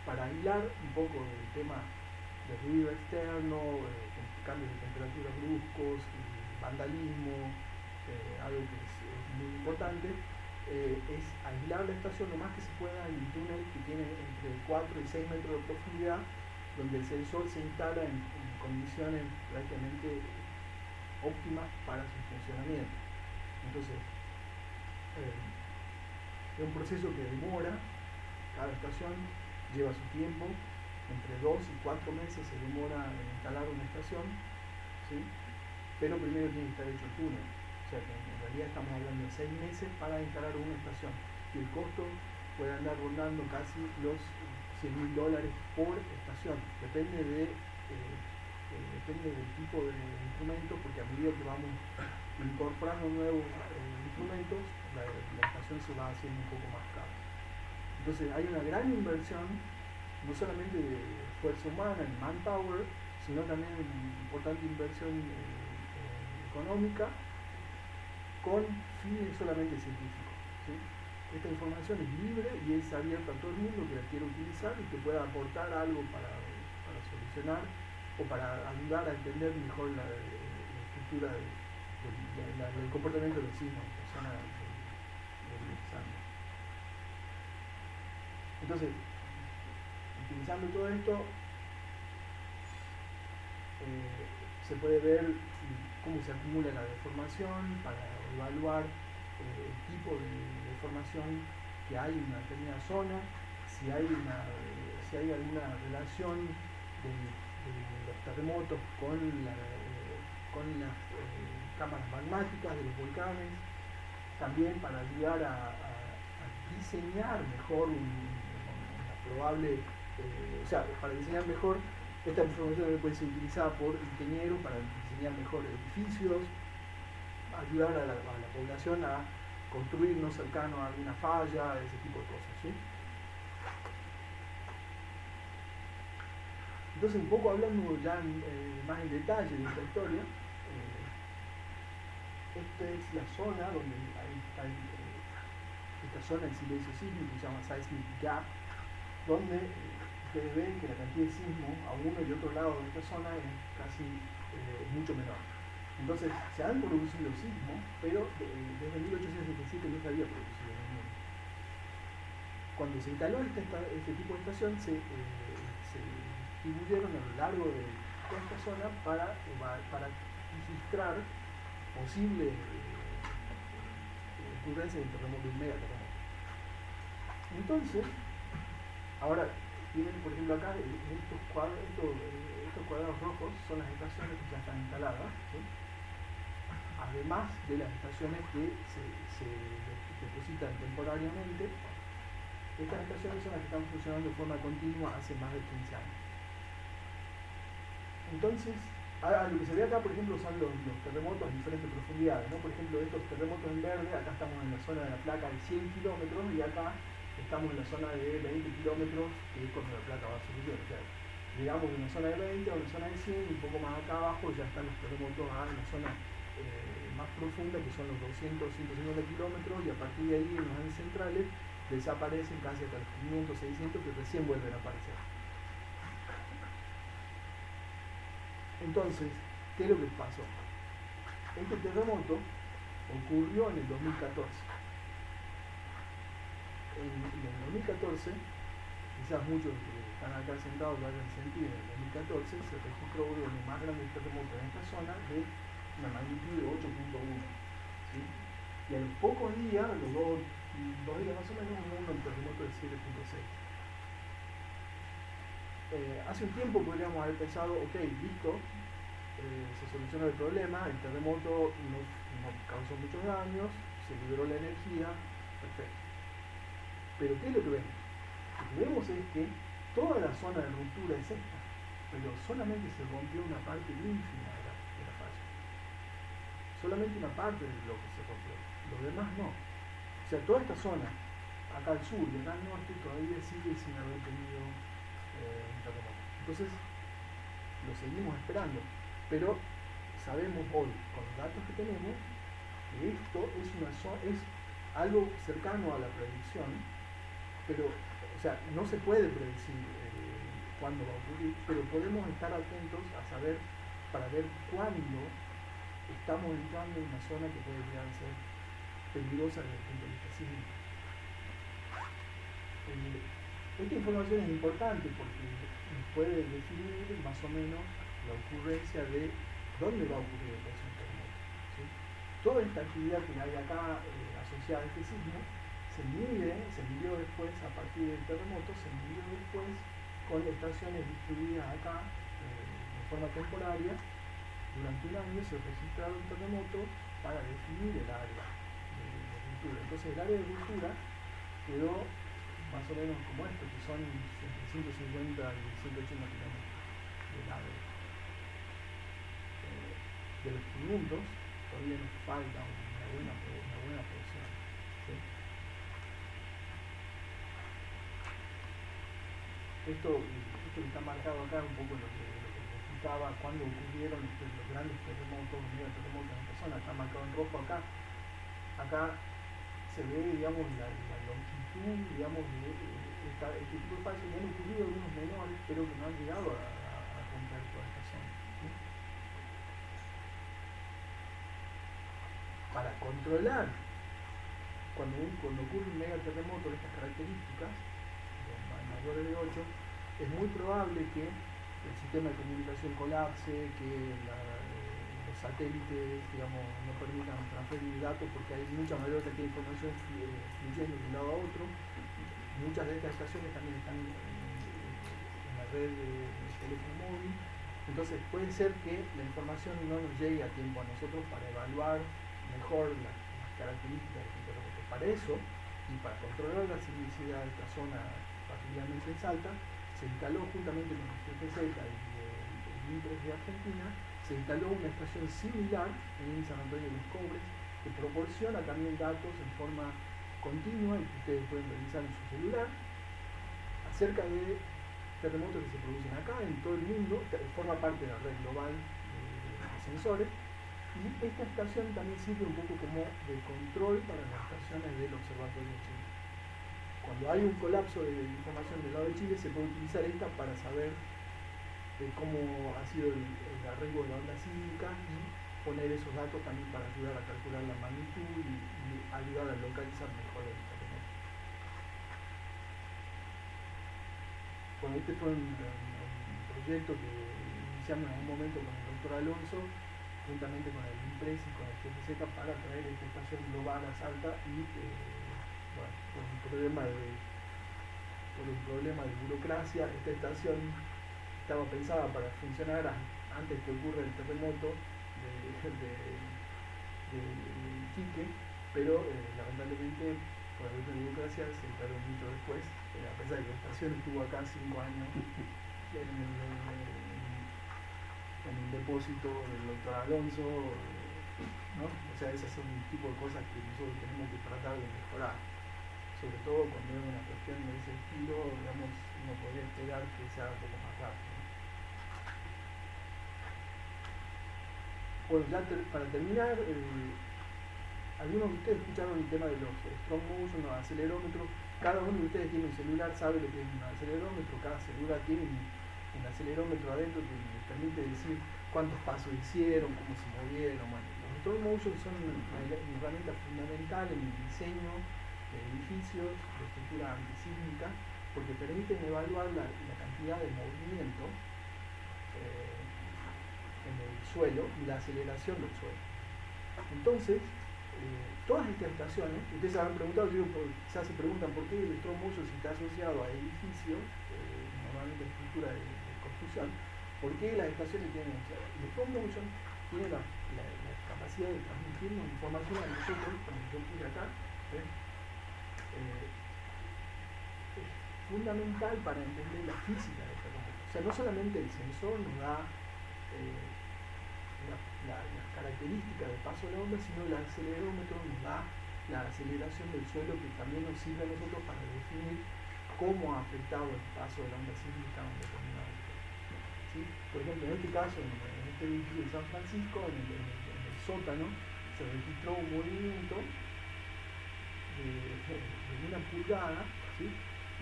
para aislar un poco el tema de ruido externo, cambios de temperatura bruscos, vandalismo, algo que es muy importante. Es aislar la estación lo más que se pueda en un túnel que tiene entre 4 y 6 metros de profundidad, donde el sensor se instala en condiciones prácticamente óptimas para su funcionamiento. Entonces, es un proceso que demora, cada estación lleva su tiempo, entre 2 y 4 meses se demora en instalar una estación, ¿sí? pero primero tiene que estar hecho el túnel. O sea que en realidad estamos hablando de 6 meses para instalar una estación y el costo puede andar rondando casi los $100.000 por estación, depende del tipo de instrumento, porque a medida que vamos incorporando nuevos instrumentos, la estación se va haciendo un poco más cara. Entonces hay una gran inversión, no solamente de fuerza humana, en manpower, sino también una importante inversión económica con fines solamente científicos, ¿sí? Esta información es libre y es abierta a todo el mundo que la quiera utilizar y que pueda aportar algo para solucionar o para ayudar a entender mejor la estructura del comportamiento del sismo en la zona del desastre. Entonces, utilizando todo esto, se puede ver cómo se acumula la deformación para evaluar el tipo de deformación que hay en una determinada zona, si hay alguna relación de los terremotos con las cámaras magmáticas de los volcanes, también para ayudar a diseñar mejor una probable, para diseñar mejor. Esta información puede ser utilizada por ingenieros para diseñar mejor edificios, ayudar a la población a construir no cercano a alguna falla, ese tipo de cosas, ¿sí? Entonces, un poco hablando ya más en detalle de esta historia, esta es la zona donde hay esta zona de silencio sísmico que se llama Seismic Gap, donde ustedes ven que la cantidad de sismo a uno y otro lado de esta zona es casi mucho menor. Entonces, se han producido sismos, pero desde 1877 no se había producido ninguno. Cuando se instaló este tipo de estación, se distribuyeron a lo largo de toda esta zona para registrar posibles ocurrencias de terremoto, de un megaterremoto. Entonces, ahora tienen, por ejemplo, acá estos cuadrados rojos son las estaciones que ya están instaladas, ¿sí? Además de las estaciones que se depositan temporariamente. Estas estaciones son las que están funcionando de forma continua hace más de 15 años. Entonces, lo que se ve acá, por ejemplo, son los terremotos a diferentes profundidades, ¿no? Por ejemplo, estos terremotos en verde, acá estamos en la zona de la placa de 100 kilómetros y acá estamos en la zona de 20 kilómetros, que es cuando la placa va subiendo. O sea, llegamos de una zona de 20 a una zona de 100 y un poco más acá abajo ya están los terremotos en la zona más profunda, que son los 200, 150 kilómetros, y a partir de ahí en los años centrales desaparecen casi hasta los 500, 600 que recién vuelven a aparecer. Entonces, ¿qué es lo que pasó? Este terremoto ocurrió en el 2014. En el 2014, quizás muchos que están acá sentados lo hayan sentido, en el 2014 se registró uno de los más grandes terremotos en esta zona de una magnitud de 8.1. ¿Sí? Y a los pocos días, a los dos días más o menos, hubo un terremoto de 7.6. Hace un tiempo podríamos haber pensado, ok, listo, se solucionó el problema, el terremoto no causó muchos daños, se liberó la energía, perfecto. Pero ¿qué es lo que vemos? Lo que vemos es que toda la zona de ruptura es esta, pero solamente se rompió una parte ínfima de la falla. Solamente una parte del bloque se rompió, los demás no. O sea, toda esta zona, acá al sur y acá al norte, todavía sigue sin haber tenido un terremoto. Entonces, lo seguimos esperando, pero sabemos hoy, con los datos que tenemos, que esto es algo cercano a la predicción, pero, o sea, no se puede predecir cuándo va a ocurrir, pero podemos estar atentos a saber, para ver cuándo estamos entrando en una zona que puede llegar a ser peligrosa desde el punto de vista sísmico. Esta información es importante porque nos puede definir más o menos la ocurrencia de dónde va a ocurrir el próximo terremoto, ¿sí? Toda esta actividad que hay acá asociada a este sismo se midió después, a partir del terremoto, se midió después con estaciones distribuidas acá de forma temporaria durante un año se registraron terremotos para definir el área de ruptura. Entonces el área de ruptura quedó más o menos como esto, que son entre 150 y 180 kilómetros de largo. De los tumultos todavía nos falta una buena porción. ¿Sí? Esto que está marcado acá es un poco lo que explicaba cuando ocurrieron los grandes terremotos, los megaterremotos en esta zona. Está marcado en rojo acá. Acá se ve, digamos, la longitud, digamos, de este tipo de fallos. Y han ocurrido algunos menores, pero que no han llegado a romper toda esta zona. ¿Sí? Para controlar, cuando ocurre un megaterremoto de estas características, mayores de 8, es muy probable que el sistema de comunicación colapse, que los satélites, digamos, no permitan transferir datos porque hay mucha mayor cantidad de información fluyendo de un lado a otro. Muchas de estas estaciones también están en la red de teléfono móvil. Entonces puede ser que la información no nos llegue a tiempo a nosotros para evaluar mejor las características de este terremoto. Para eso, y para controlar la sismicidad de esta zona particularmente en Salta, se instaló juntamente con el GPZ y el INPRES de Argentina, se instaló una estación similar en San Antonio de los Cobres, que proporciona también datos en forma continua y que ustedes pueden revisar en su celular, acerca de terremotos que se producen acá, en todo el mundo, forma parte de la red global de sensores, y esta estación también sirve un poco como de control para las estaciones del Observatorio de Chile. Cuando hay un colapso de información del lado de Chile, se puede utilizar esta para saber cómo ha sido el arreglo de la onda sísmica y poner esos datos también para ayudar a calcular la magnitud y ayudar a localizar mejor el terremoto. Bueno, este fue un proyecto que iniciamos en algún momento con el doctor Alonso, juntamente con el INPRES y con el GPZ, para traer esta estación global a Salta y bueno, por un problema de burocracia, esta estación estaba pensada para funcionar antes que ocurra el terremoto de Iquique, pero lamentablemente por la burocracia se instaló mucho después, a pesar de que la estación estuvo acá 5 años en el depósito del doctor Alonso, ¿no? O sea, esas son un tipo de cosas que nosotros tenemos que tratar de mejorar, sobre todo cuando es una cuestión de ese estilo, digamos, uno podría esperar que sea un poco más rápido. Bueno, ya para terminar, algunos de ustedes escucharon el tema de los strong motion, los acelerómetros. Cada uno de ustedes tiene un celular, sabe lo que es un acelerómetro. Cada celular tiene un acelerómetro adentro que les permite decir cuántos pasos hicieron, cómo se movieron. Bueno, los strong motion son una herramienta fundamental en el diseño de edificios de estructura antisísmica, porque permiten evaluar la cantidad de movimiento en el suelo y la aceleración del suelo. Entonces, todas estas estaciones, ustedes se han preguntado, quizás se preguntan por qué el strong motion, si está asociado a edificios, normalmente estructura de construcción, por qué las estaciones tienen el strong motion tiene la capacidad de transmitirnos información a nosotros, como yo puse acá, es fundamental para entender la física del terremoto. O sea, no solamente el sensor nos da las características del paso de la onda, sino el acelerómetro nos da la aceleración del suelo, que también nos sirve a nosotros para definir cómo ha afectado el paso de la onda sísmica a un determinado lugar. ¿Sí? Por ejemplo, en este caso, en este edificio de San Francisco, en el sótano, se registró un movimiento de 1 pulgada, ¿sí?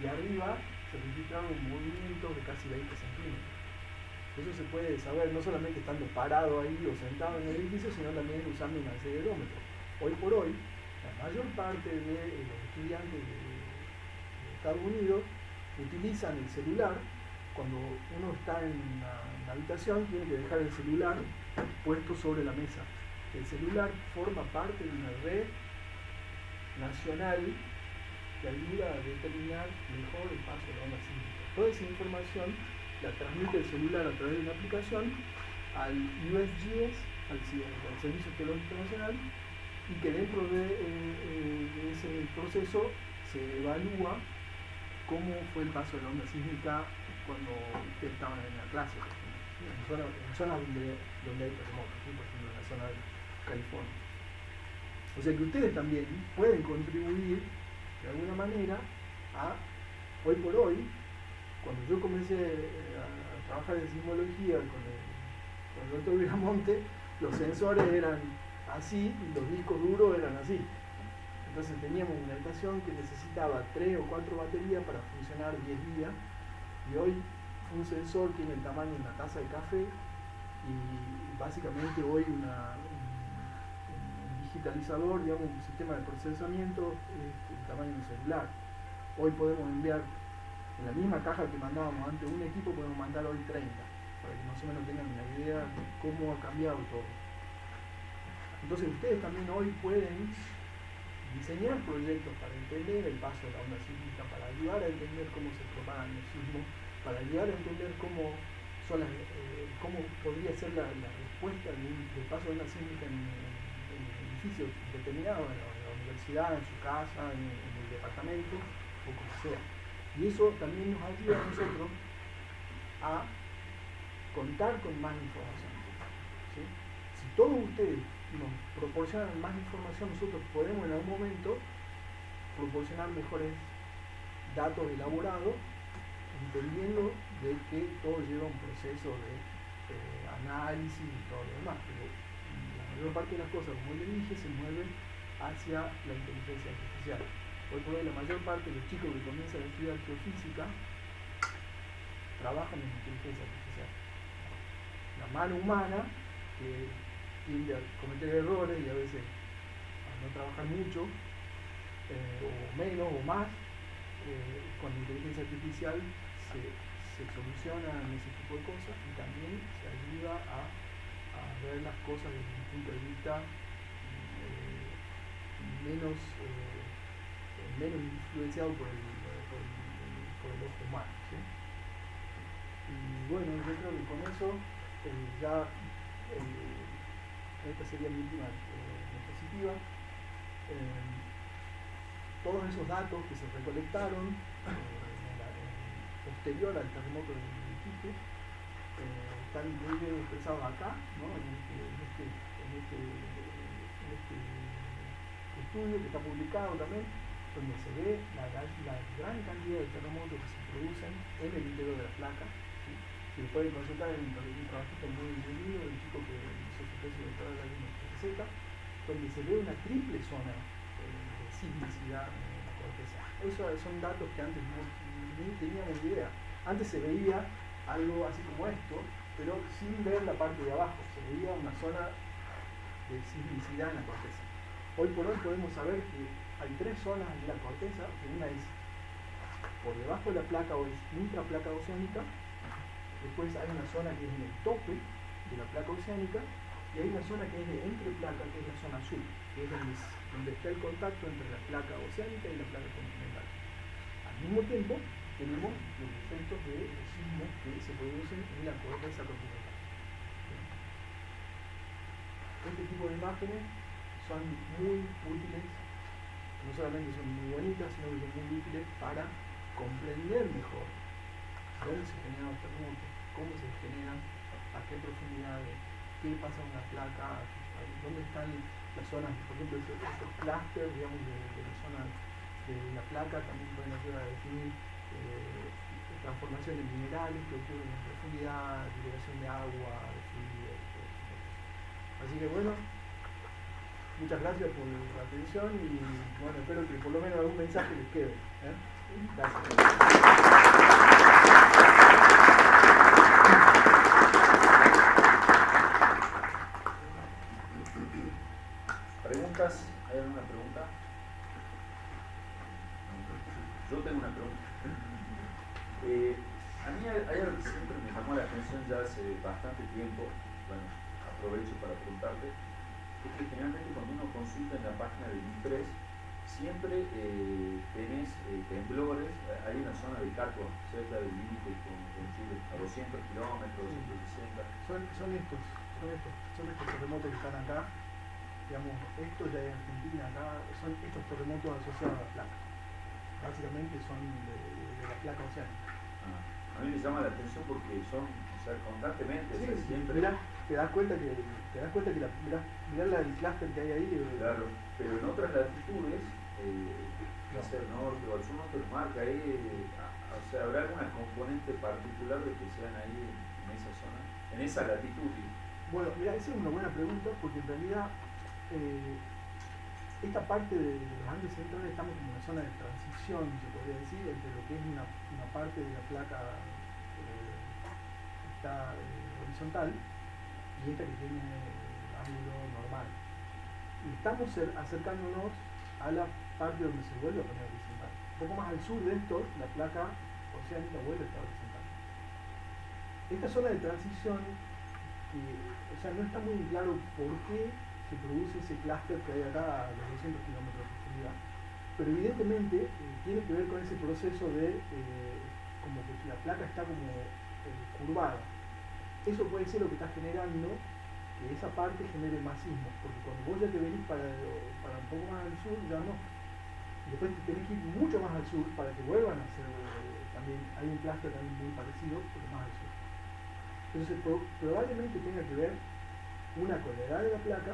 Y arriba se registraron movimientos de casi 20 centímetros. Eso se puede saber no solamente estando parado ahí o sentado en el edificio, sino también usando un acelerómetro. Hoy por hoy, la mayor parte de los estudiantes de Estados Unidos utilizan el celular. Cuando uno está en la habitación, tiene que dejar el celular puesto sobre la mesa. El celular forma parte de una red nacional que ayuda a determinar mejor el paso de la onda sísmica. Toda esa información la transmite el celular a través de una aplicación al USGS, al Servicio Geológico Nacional, y que dentro de ese proceso se evalúa cómo fue el paso de la onda sísmica cuando ustedes estaban en la clase, en zonas donde hay terremotos, ¿sí? Por ejemplo en la zona de California. O sea que ustedes también pueden contribuir de alguna manera a, hoy por hoy, cuando yo comencé a trabajar en sismología con el doctor Viramonte, los sensores eran así y los discos duros eran así. Entonces teníamos una estación que necesitaba 3 o 4 baterías para funcionar 10 días, y hoy un sensor tiene el tamaño de una taza de café, y básicamente hoy un digitalizador, digamos, un sistema de procesamiento el tamaño de un celular. Hoy podemos enviar en la misma caja que mandábamos antes un equipo, podemos mandar hoy 30, para que más o menos tengan una idea de cómo ha cambiado todo. Entonces ustedes también hoy pueden diseñar proyectos para entender el paso de la onda sísmica, para ayudar a entender cómo se propagan los sismos, para ayudar a entender cómo podría ser la respuesta del paso de onda sísmica en edificios determinados, en la universidad, en su casa, en el departamento, o como sea. Y eso también nos ayuda a nosotros a contar con más información, ¿sí? Si todos ustedes nos proporcionan más información, nosotros podemos en algún momento proporcionar mejores datos elaborados, entendiendo de que todo lleva un proceso de análisis y todo lo demás, pero la mayor parte de las cosas, como les dije, se mueven hacia la inteligencia artificial. Hoy por hoy la mayor parte de los chicos que comienzan a estudiar geofísica trabajan en inteligencia artificial. La mano humana, que tiende a cometer errores y a veces a no trabajar mucho, o menos o más, con la inteligencia artificial se solucionan ese tipo de cosas, y también se ayuda a ver las cosas desde un punto de vista menos influenciado por el ojo humano, ¿sí? Y bueno, yo creo que con eso esta sería mi última diapositiva. Todos esos datos que se recolectaron posterior al terremoto de Iquique están muy bien expresados acá, ¿no? en este estudio que está publicado también, donde se ve la gran cantidad de terremotos que se producen en el interior de la placa, ¿sí? Si pueden consultar en un trabajito muy lindo de un chico que hizo su tesis doctoral en la UNZ, donde se ve una triple zona de sismicidad en la corteza. Esos son datos que antes ni teníamos idea. Antes se veía algo así como esto, pero sin ver la parte de abajo. Se veía una zona de sismicidad en la corteza. Hoy por hoy podemos saber que hay 3 zonas de la corteza, que una es por debajo de la placa o es intraplaca oceánica, después hay una zona que es en el tope de la placa oceánica, y hay una zona que es de entreplaca, que es la zona azul, que es donde está el contacto entre la placa oceánica y la placa continental. Al mismo tiempo tenemos los efectos de los sismos que se producen en la corteza continental. Este tipo de imágenes son muy útiles, no solamente son muy bonitas, sino que son muy útiles para comprender mejor dónde se generan los terremotos, cómo se generan, a qué profundidades, qué pasa en la placa, dónde están las zonas, por ejemplo, esos clústeres, digamos, de la zona de la placa también pueden ayudar a definir transformaciones minerales que ocurren en profundidad, liberación de agua, de fluidos, todo eso. Así que bueno, muchas gracias por la atención y bueno, espero que por lo menos algún mensaje les quede. Gracias. ¿Preguntas? ¿Hay alguna pregunta? Yo tengo una pregunta. A mí hay algo que siempre me llamó la atención ya hace bastante tiempo, bueno, aprovecho para preguntarte, es que generalmente cuando uno consulta en la página del IPRES siempre tenés temblores. Hay una zona de Cacua, cerca del límite con Chile, a 200 kilómetros, 260. Son estos terremotos que están acá, digamos, estos ya en Argentina, acá, son estos terremotos asociados a la placa. Básicamente son de la placa oceánica. A mí me llama la atención porque son, o sea, constantemente, Sí, o sea, sí, siempre. mirá, te das cuenta que mirá el clúster que hay ahí. Claro, pero en otras latitudes, hacia el norte o al sur, no te lo marca ahí, o sea, habrá alguna componente particular de que sean ahí en esa zona, en esa latitud. Bueno, mira, esa es una buena pregunta porque en realidad esta parte de los Andes centrales estamos como en una zona de transición, se podría decir, entre lo que es una parte de la placa que está horizontal y esta que tiene ángulo normal. Y estamos acercándonos a la parte donde se vuelve a poner horizontal. Un poco más al sur de esto, la placa oceánica vuelve a estar horizontal. Esta zona de transición, o sea, no está muy claro por qué se produce ese clúster que hay acá a los 200 kilómetros de profundidad, pero evidentemente tiene que ver con ese proceso de como que la placa está como curvada. Eso puede ser lo que está generando que esa parte genere más sismos, porque cuando vos ya te venís para un poco más al sur, ya no. Y después te tenés que ir mucho más al sur para que vuelvan a ser, también hay un clúster también muy parecido, pero más al sur. Entonces probablemente tenga que ver una con la edad de la placa,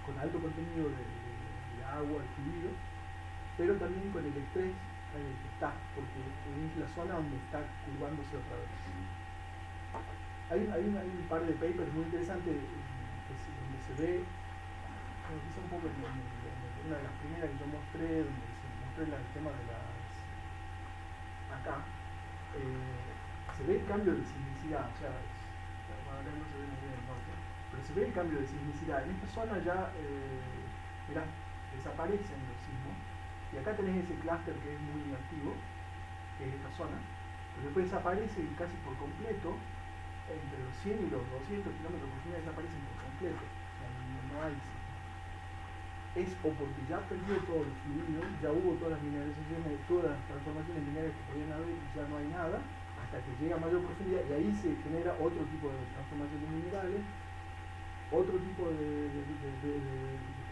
con alto contenido de agua, de fluido, pero también con el estrés en el que está, porque es la zona donde está curvándose otra vez. Hay un par de papers muy interesantes donde se ve, quizá un poco en una de las primeras que yo mostré, donde se mostré el tema de las acá, se ve el cambio de sismicidad, o sea, acá no se ve muy bien el norte, pero se ve el cambio de sismicidad. En esta zona ya, mirá, desaparecen los sismos, y acá tenés ese clúster que es muy activo, que es esta zona, pero después desaparece casi por completo, entre los 100 y los 200 kilómetros por profundidad desaparecen por completo, o sea, no hay sismo. Es o porque ya perdió todos los fluidos, ya hubo todas las mineralizaciones, todas las transformaciones minerales que podían haber y ya no hay nada, hasta que llega a mayor profundidad y ahí se genera otro tipo de transformación de minerales, otro tipo de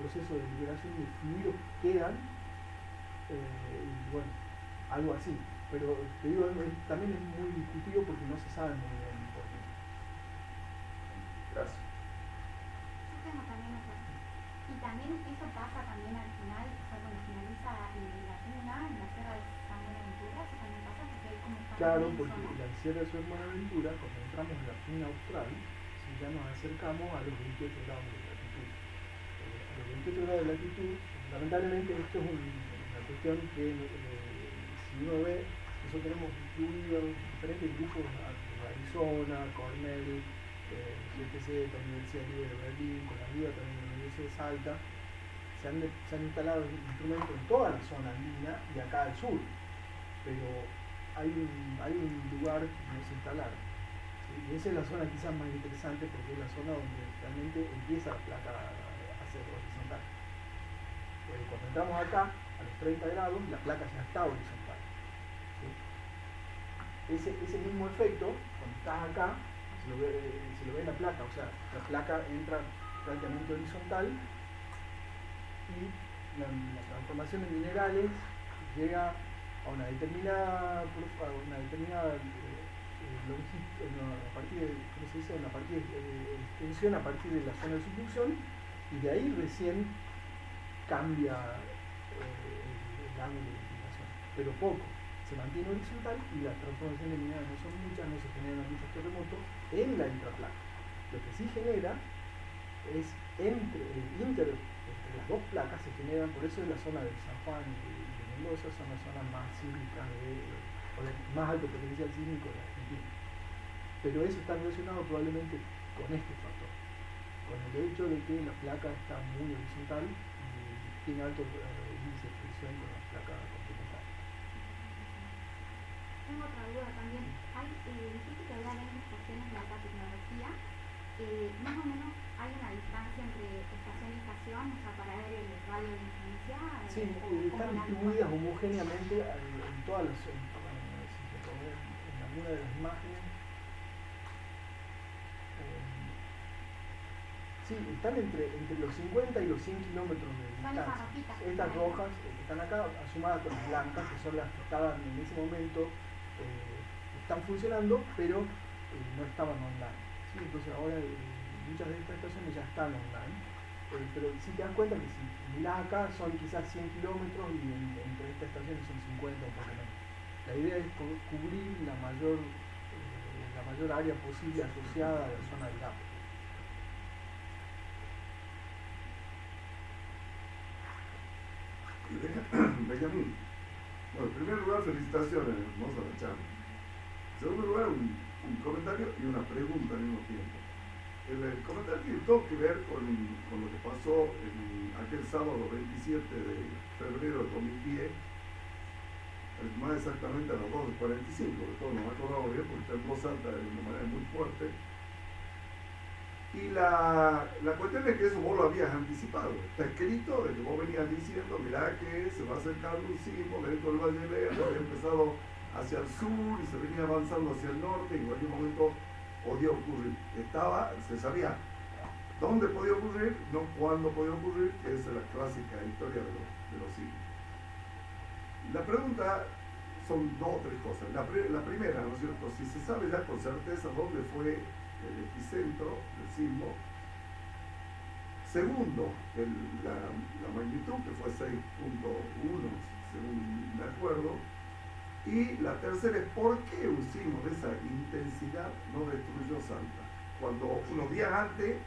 proceso de liberación de fluidos que quedan, y bueno, algo así. Pero te digo, también es muy discutido porque no se sabe muy bien por qué. Gracias. Yo tengo también otra. Y también eso pasa también al final, o sea, cuando finaliza la tuna, en la Sierra de San Buenaventura, eso también pasa porque hay como Claro, porque la Sierra de San Buenaventura, cuando entramos en la tuna austral, si ya nos acercamos a los 28 grados de latitud. A los 28 grados de latitud, lamentablemente esto es una cuestión que si uno ve, nosotros tenemos distribuidos diferentes grupos, Arizona, Cornell, CTC, la Universidad Libre de Berlín, con la ayuda también de la Universidad de Salta, se han instalado instrumentos en toda la zona andina y acá al sur, pero hay un lugar que no se instalaron. ¿Sí? Y esa es la zona quizás más interesante porque es la zona donde realmente empieza la placa a ser horizontal. Cuando entramos acá, a los 30 grados, la placa ya está horizontal. ¿Sí? Ese mismo efecto, cuando estás acá, se lo ve en la placa, o sea, la placa entra prácticamente horizontal y la transformación de minerales llega a una determinada longitud, a partir de, ¿cómo se dice? Una partir de extensión a partir de la zona de subducción, y de ahí recién cambia el ángulo de inclinación, pero poco. Se mantiene horizontal y las transformaciones de minerales no son muchas, no se generan muchos terremotos en la intraplaca. Lo que sí genera es entre las dos placas se generan, por eso en la zona de San Juan y de Mendoza son las zonas más sísmicas o de más alto potencial sísmico de Argentina. Pero eso está relacionado probablemente con este factor, con el hecho de que la placa está muy horizontal y tiene alto índice de fricción con la placa continental. Tengo otra duda también. Dijiste que había grandes estaciones de alta tecnología. más o menos hay una distancia entre estación y estación, o sea, para ver el radio de influencia. Sí, están distribuidas homogéneamente en todas las, en alguna de las imágenes. Sí, están entre los 50 y los 100 kilómetros de distancia. Estas rojas que están acá, sumadas con las blancas, que son las que estaban en ese momento, están funcionando, pero no estaban online. ¿Sí? Entonces ahora muchas de estas estaciones ya están online. Pero si te das cuenta que si mirás acá son quizás 100 kilómetros y entre estas estaciones son 50 o poco menos. La idea es cubrir la mayor área posible asociada a la zona del gap. Benjamín, bueno, en primer lugar, felicitaciones, hermosa la charla. En segundo lugar, un comentario y una pregunta al mismo tiempo. El comentario tiene todo que ver con lo que pasó en aquel sábado 27 de febrero de 2010, más exactamente a las 12:45, porque todos nos acordamos bien porque está en voz alta de una manera muy fuerte. Y la cuestión es que eso vos lo habías anticipado. Está escrito de que vos venías diciendo, mirá que se va a acercar un sismo dentro del Valle de Lerdo, había empezado hacia el sur y se venía avanzando hacia el norte y en cualquier momento podía ocurrir. Se sabía dónde podía ocurrir, no cuándo podía ocurrir, que esa es la clásica historia de los sismos. La pregunta son dos o tres cosas. La primera, ¿no es cierto? Si se sabe ya con certeza dónde fue el epicentro del sismo. Segundo, la magnitud, que fue 6.1, según me acuerdo. Y la tercera es por qué un sismo de esa intensidad no destruyó Salta, cuando unos días antes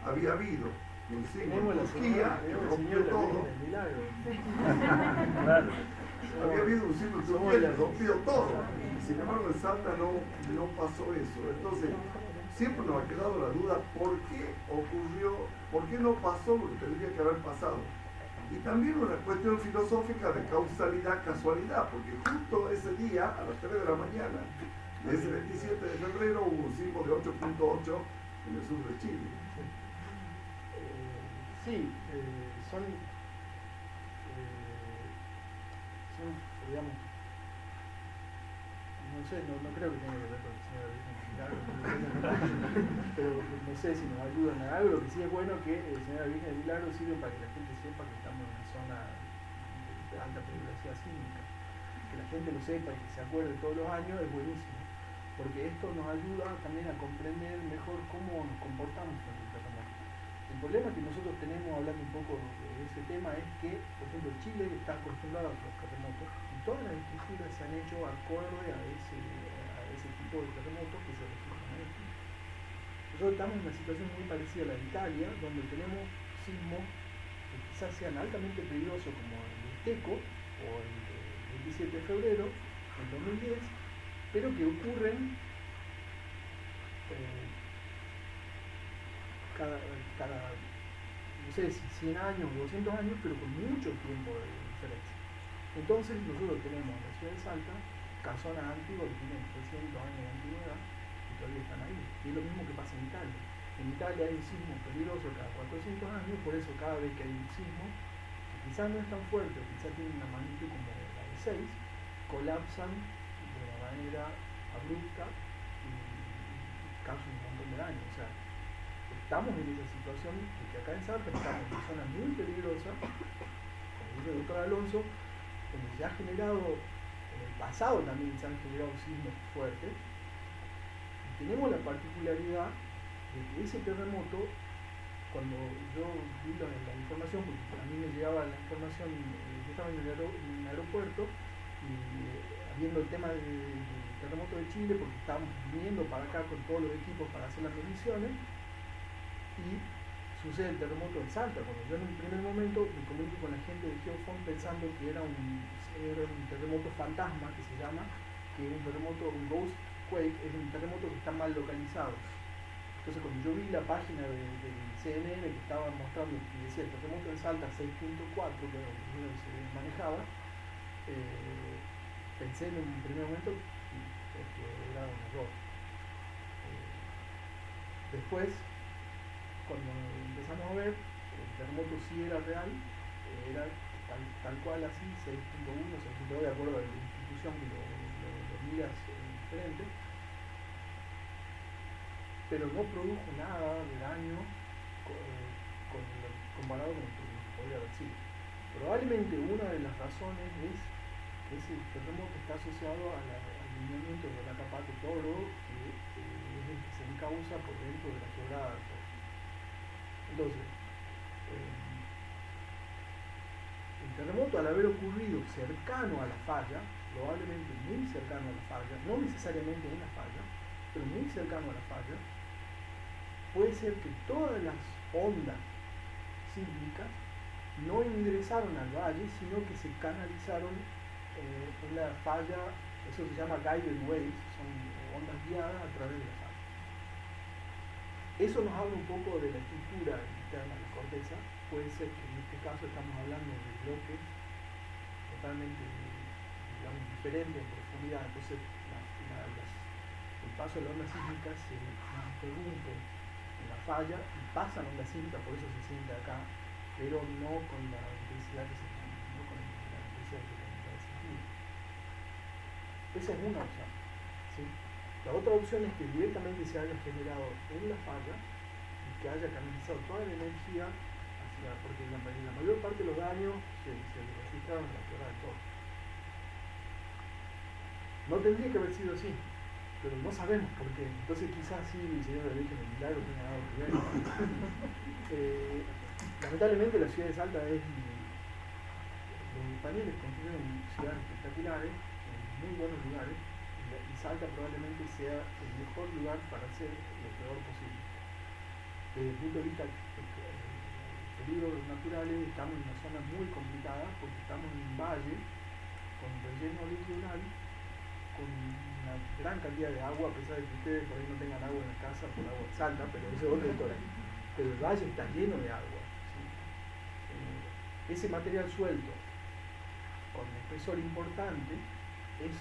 había habido un sismo en Turquía que rompió todo. Había habido un sismo en Turquía que rompió todo. Sin embargo, en Salta no pasó eso. Entonces, siempre nos ha quedado la duda por qué ocurrió, por qué no pasó lo que tendría que haber pasado. Y también una cuestión filosófica de causalidad, casualidad, porque justo ese día, a las 3 de la mañana, de ese 27 de febrero, hubo un sismo de 8.8 en el sur de Chile. Sí, son, digamos, no sé, no creo que tenga que ver con el Señor Virgen de Milagro, pero no sé si nos ayudan en algo. Lo que sí es bueno que el Señor Virgen de Milagro sirve para que la gente sepa que estamos en una zona de alta peligrosidad sísmica. Que la gente lo sepa y que se acuerde todos los años es buenísimo, porque esto nos ayuda también a comprender mejor cómo nos comportamos frente al terremoto. El problema que nosotros tenemos, hablando un poco de ese tema, es que, por ejemplo, Chile está acostumbrado a los terremotos y todas las estructuras se han hecho acorde a ese tipo de terremotos que se registran ahí. Nosotros estamos en una situación muy parecida a la de Italia, donde tenemos sismos que quizás sean altamente peligrosos, como el de Teco o el de 27 de febrero del 2010, pero que ocurren cada, no sé si 100 años o 200 años, pero con mucho tiempo de diferencia. Entonces nosotros tenemos en la ciudad de Salta casonas antiguas que tienen 300 años de antigüedad y todavía están ahí. Y es lo mismo que pasa en Italia. En Italia hay un sismo peligroso cada 400 años, por eso cada vez que hay un sismo, que quizás no es tan fuerte, quizás tiene una magnitud como la de 6, colapsan de una manera abrupta y causan un montón de daño. O sea, estamos en esa situación de que acá en Salta estamos en una zona muy peligrosa, como dice el doctor Alonso, donde se ha generado, en el pasado también se han generado sismos fuertes, y tenemos la particularidad de que ese terremoto, cuando yo vi la información, porque a mí me llegaba la información, yo estaba en el aeropuerto, y viendo el tema del terremoto de Chile, porque estábamos viniendo para acá con todos los equipos para hacer las mediciones, y sucede el terremoto en Salta. Cuando yo en un primer momento me comunico con la gente de Geofond pensando que era un terremoto fantasma, que se llama, que es un terremoto, un ghost quake, es un terremoto que está mal localizado. Entonces cuando yo vi la página del CNN que estaba mostrando que decía el terremoto en Salta 6.4, que era lo que se manejaba, pensé en un primer momento que era un error. Después, cuando empezamos a ver, el terremoto sí era real, era tal cual así, 6.1, 6.2, de acuerdo a la institución que lo miras diferente, pero no produjo nada de daño comparado con lo que podría haber sido. Probablemente una de las razones es que ese terremoto está asociado al alineamiento de la capa de Toro, que es el que se encausa por dentro de la quebrada de Toro. Entonces, el terremoto, al haber ocurrido cercano a la falla, probablemente muy cercano a la falla, no necesariamente en la falla, pero muy cercano a la falla, puede ser que todas las ondas sísmicas no ingresaron al valle, sino que se canalizaron en la falla. Eso se llama guided waves, son ondas guiadas a través de la falla. Eso nos habla un poco de la estructura interna de la corteza. Puede ser que en este caso estamos hablando de bloques totalmente, digamos, diferentes en profundidad. Entonces el paso de la onda sísmica se interrumpe en la falla y pasa la onda sísmica, por eso se siente acá, pero no con la intensidad que se siente, no con la intensidad que se sentir. Esa es una opción, ¿sí? La otra opción es que directamente se haya generado en la falla y que haya canalizado toda la energía hacia, porque la mayor parte de los daños se registraron en la quebrada de Toro. No tendría que haber sido así, pero no sabemos por qué. Entonces quizás sí el Señor de la Virgen del Milagro tenga dado que ver. Lamentablemente la ciudad de Salta los españoles construyeron ciudades espectaculares, en muy buenos lugares, y Salta probablemente sea el mejor lugar para hacer lo peor posible. Desde el punto de vista de peligros naturales, estamos en una zona muy complicada porque estamos en un valle con relleno aluvional, con una gran cantidad de agua, a pesar de que ustedes por ahí no tengan agua en la casa por agua de Salta, pero eso es otra historia. Pero el valle está lleno de agua, ¿sí? Ese material suelto con espesor importante es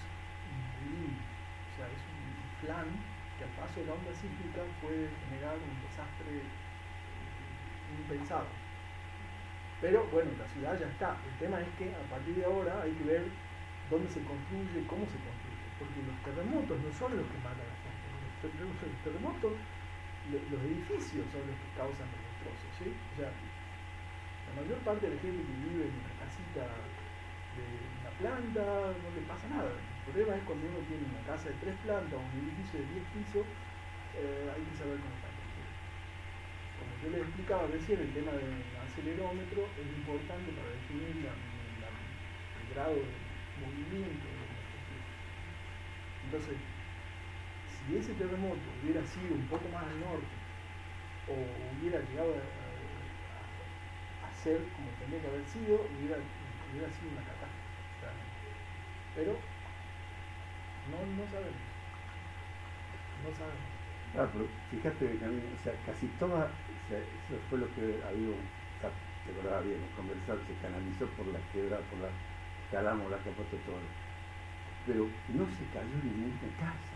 un o sea, es un flan que al paso de la onda sísmica puede generar un desastre impensado. Pero bueno, la ciudad ya está. El tema es que a partir de ahora hay que ver dónde se construye, cómo se construye, porque los terremotos no son los que matan a la gente. Los terremotos, los edificios son los que causan los destrozos, ¿sí? O sea, la mayor parte de la gente que vive en una casita de una planta no le pasa nada. El problema es cuando uno tiene una casa de 3 plantas o un edificio de 10 pisos, hay que saber cómo está. Como yo les explicaba recién, el tema del acelerómetro es importante para definir el grado de movimiento de la estructura. Entonces, si ese terremoto hubiera sido un poco más al norte o hubiera llegado a ser como tendría que haber sido, hubiera sido una catástrofe realmente. Pero no sabemos. No sabemos. Ah, pero fíjate, Benjamín, o sea, casi toda, o sea, eso fue lo que habíamos, te acordaba bien, conversado, se canalizó por la quebrada, por la Calamo, la Capoto Toro, pero no se cayó ninguna casa.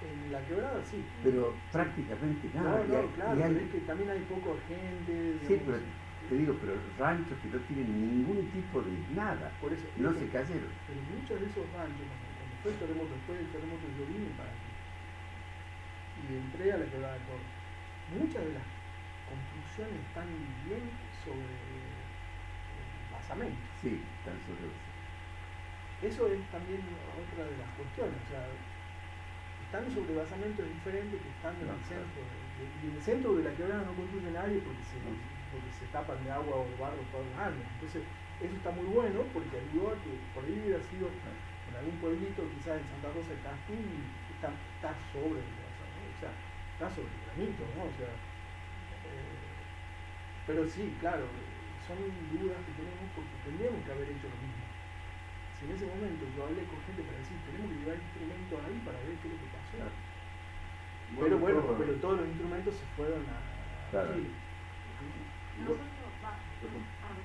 En la quebrada sí. Pero prácticamente nada. No, claro, pero es que también hay poco gente. Digamos, sí, pero te digo, pero ranchos que no tienen ningún tipo de nada, por eso, no se cayeron. Pero muchos de esos ranchos, cuando fue el terremoto, después del terremoto yo vine para aquí y entré a la quebrada de Toro. Muchas de las construcciones están bien sobre basamento. Sí, están sobre eso. Eso es también otra de las cuestiones, o sea, están sobre basamento es diferente que están en el centro. Y en el centro de la quebrada no construye nadie porque se tapan de agua o de barro todos los años. Entonces, eso está muy bueno porque ayudó a que por ahí hubiera sido en algún pueblito, quizás en Santa Rosa de Castín, está sobre el basamento, o sea, está sobre el granito, ¿no? O sea, pero sí, claro, son dudas que tenemos porque tendríamos que haber hecho lo mismo. Si en ese momento yo hablé con gente para decir, tenemos que llevar instrumentos ahí para ver qué es lo que pasó. Claro. Pero bueno, pero todos los instrumentos se fueron a Claro. Chile.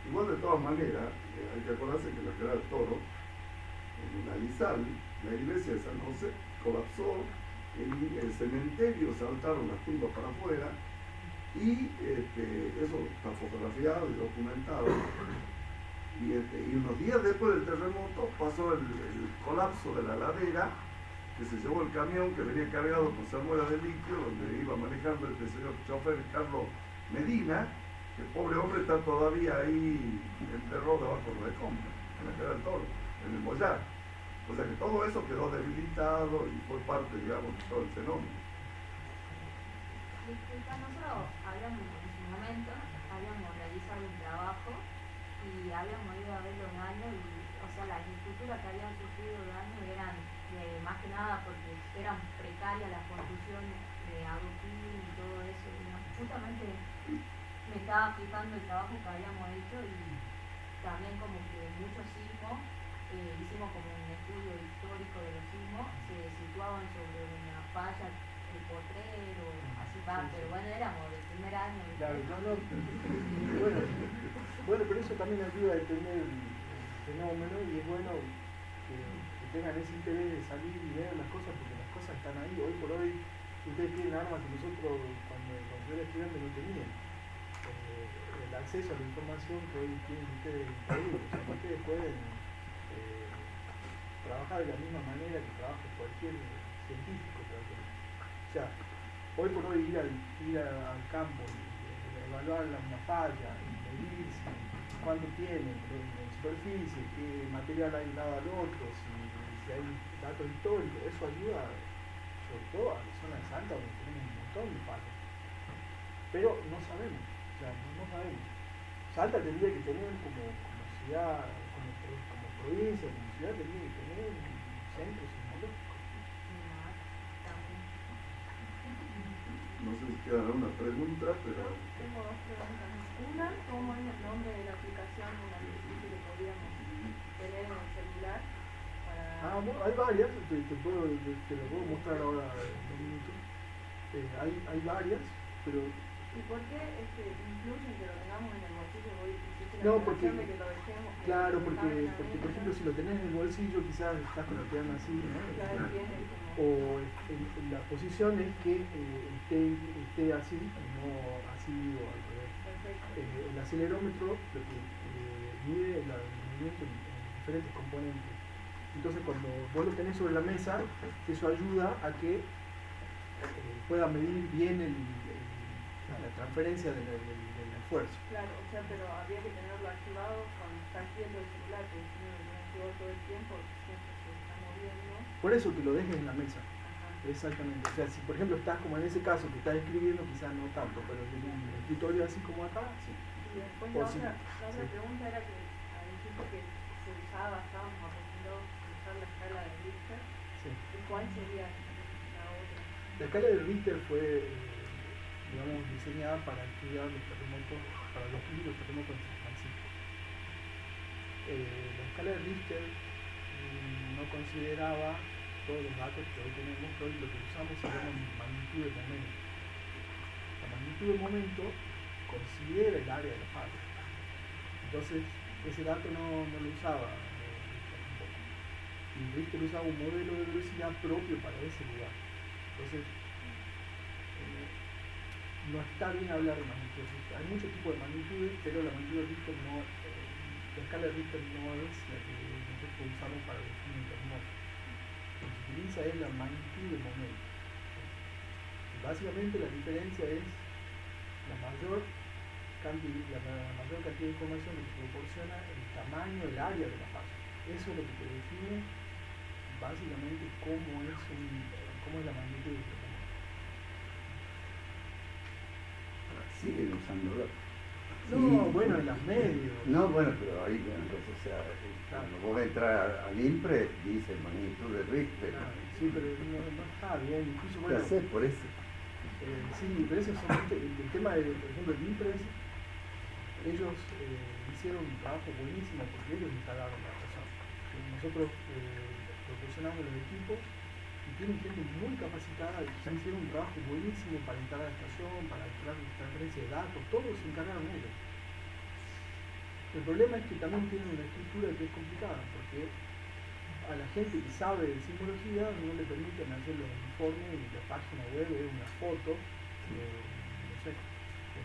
Igual de todas maneras, hay que acordarse que la quebrada del Toro, en una Lizal, la iglesia de San José colapsó y el cementerio saltaron las tumbas para afuera y eso está fotografiado y documentado. Y unos días después del terremoto pasó el colapso de la ladera, que se llevó el camión que venía cargado con salmuera de litio, donde iba manejando el señor chofer Carlos Medina, que el pobre hombre está todavía ahí enterrado debajo de la escombros, en la cara del toro, en el mollar. O sea que todo eso quedó debilitado y fue parte, digamos, de todo el fenómeno. Disculpa, nosotros habíamos en su momento, habíamos realizado un trabajo y habíamos ido a ver los daños y, o sea, las estructuras que habían sufrido daños eran más que nada porque eran precarias las construcciones de adoquín y todo eso. Y justamente me estaba fijando el trabajo que habíamos hecho y también como que muchos sismos, hicimos como un estudio histórico de los sismos, se situaban sobre una falla, el potrero, así va, pero bueno, éramos del primer año. Claro, bueno, pero eso también ayuda a entender el fenómeno y es bueno que tengan ese interés de salir y ver las cosas porque las cosas están ahí. Hoy por hoy ustedes tienen armas que nosotros cuando yo era estudiante no tenían. El acceso a la información que hoy tienen ustedes es increíble. O sea, ustedes pueden trabajar de la misma manera que trabaja cualquier científico. O sea, hoy por hoy ir al campo, evaluar una falla, medir cuánto tiene en superficie, qué material hay de un lado al otro, si hay datos históricos, eso ayuda sobre todo a la zona de Salta donde tenemos un montón de fallas. Pero no sabemos, o sea, no sabemos. Salta tendría que tener como ciudad, como provincia, como ciudad tendría que tener un centro sismológico. No sé si queda alguna pregunta, pero... Tengo dos preguntas. Una, ¿cómo es el nombre de la aplicación de una que podríamos tener en el celular? Bueno, hay varias, te lo puedo mostrar ahora en un minuto. Hay varias, pero... ¿Y por qué incluyen que lo tengamos en el bolsillo? No, porque, de que lo dejemos, claro, porque por ejemplo si lo tenés en el bolsillo quizás estás con la pierna así, ¿no? Claro, tiene como... O la posición es que esté así, no así o al revés. El acelerómetro lo que mide el movimiento en diferentes componentes. Entonces cuando vos lo tenés sobre la mesa, eso ayuda a que pueda medir bien la transferencia del esfuerzo. Claro, o sea, pero habría que tenerlo activado cuando está quieto el celular, porque si no lo tiene activado todo el tiempo, siempre se está moviendo. Por eso que lo dejes en la mesa. Ajá. Exactamente. O sea, si por ejemplo estás como en ese caso que estás escribiendo, quizás no tanto, pero en el escritorio así como acá, sí. Y después O la sí. otra pregunta era que dijiste que se usaba, estábamos acostumbrados a usar la escala de Richter. Sí. ¿Y cuál sería la otra? La escala de Richter fue, digamos, diseñada para estudiar los terremotos, para los terremotos en San Francisco. La escala de Richter no consideraba todos los datos que hoy tenemos, que hoy lo que usamos se llama magnitud de momento. La magnitud de momento considera el área de la falla. Entonces, ese dato no lo usaba Richter tampoco. Y Richter usaba un modelo de velocidad propio para ese lugar. Entonces, no está bien hablar de magnitud de Richter. Hay muchos tipos de magnitudes, pero la magnitud de Richter no, la escala de Richter no es la que nosotros usamos para definir un terremoto. Lo que se utiliza es la magnitud del momento. Y básicamente la diferencia es la mayor cantidad de información que te proporciona el tamaño del área de la falla. Eso es lo que te define básicamente cómo es la magnitud del terremoto. Siguen usándolo. No, bueno, en las medios. No, bueno, pero ahí, entonces, o sea, cuando vos entras al INPRE, dice magnitud de Richter. Sí, pero no está bien. Incluso, bueno, Ya sé, por eso. sí, pero eso solamente, el tema de, por ejemplo, el INPRE, ellos hicieron un trabajo buenísimo porque ellos instalaron la estación. Nosotros proporcionamos los equipos y tienen gente muy capacitada y ya hicieron un trabajo buenísimo para instalar la estación, para instalar la transferencia de datos, todos se encargaron ellos. El problema es que también tienen una estructura que es complicada, porque a la gente que sabe de sismología no le permiten hacer los informes y la página web es una foto, no sé,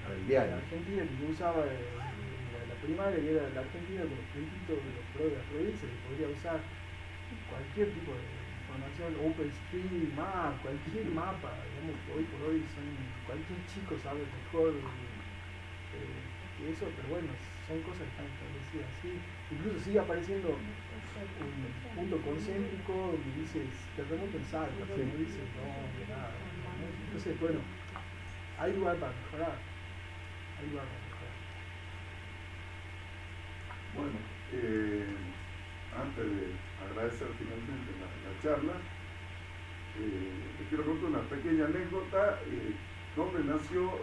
El diario. la Argentina que yo usaba la primaria, que era la Argentina con los puntitos de los pro de la provincia, que podría usar cualquier tipo de información, OpenStreetMap, cualquier mapa, digamos, hoy por hoy cualquier chico sabe mejor que eso, pero bueno, son cosas que están establecidas así. Incluso sigue apareciendo un punto concéntrico donde dice terremoto en Salta, pero no dice no, de nada. Entonces, bueno, hay lugar para mejorar. Hay lugar para mejorar. Bueno, antes de agradecer finalmente la charla, les quiero contar una pequeña anécdota donde nació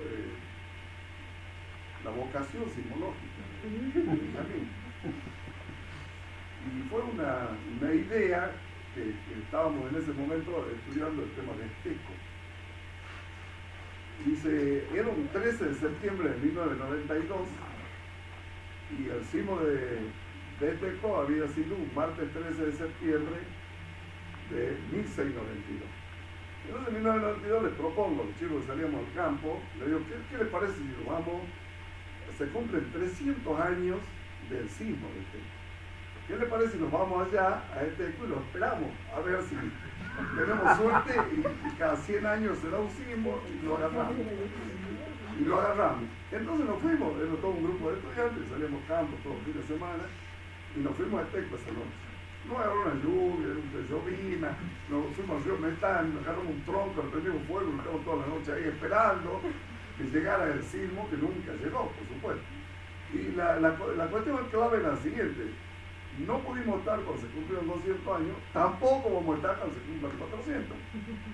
la vocación sismológica de Benjamín. Y fue una idea que estábamos en ese momento estudiando el tema de Esteco. Dice, era un 13 de septiembre de 1992 y el sismo de Esteco había sido un martes 13 de septiembre de 1692. Entonces en 1992 les propongo a los chicos que salíamos al campo, le digo, ¿qué les parece si nos vamos? Se cumplen 300 años del sismo de Esteco. ¿Qué les parece si nos vamos allá a Esteco y lo esperamos? A ver si tenemos suerte y cada 100 años se da un sismo y lo agarramos. Y lo agarramos. Entonces nos fuimos, era todo un grupo de estudiantes, salíamos campo todos los fines de semana y nos fuimos a Esteco esa noche. No agarró una lluvia, llovina, nos fuimos al río Metán, nos agarramos un tronco, nos prendimos fuego y nos quedamos toda la noche ahí esperando que llegara el sismo, que nunca llegó, por supuesto. Y la cuestión clave es la siguiente: no pudimos estar cuando se cumplieron 200 años, tampoco vamos a estar cuando se cumplan 400.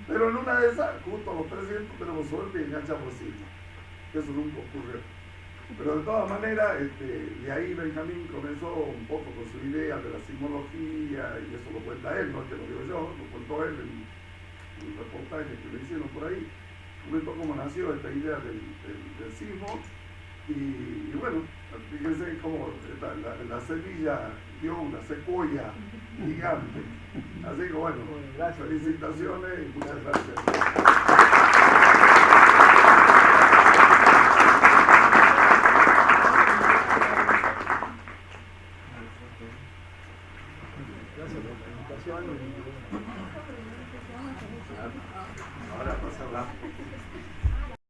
Pero en una de esas, justo a los 300, tenemos suerte y enganchamos el sismo. Eso nunca ocurrió. Pero de todas maneras, de ahí Benjamín comenzó un poco con su idea de la sismología, y eso lo cuenta él, no es que lo digo yo, lo contó él en un reportaje que le hicieron por ahí. Comentó cómo nació esta idea del sismo, y bueno, fíjense cómo la semilla dio una secuoya gigante. Así que bueno, Gracias. felicitaciones y muchas gracias. Gracias por la invitación. Ahora pasa la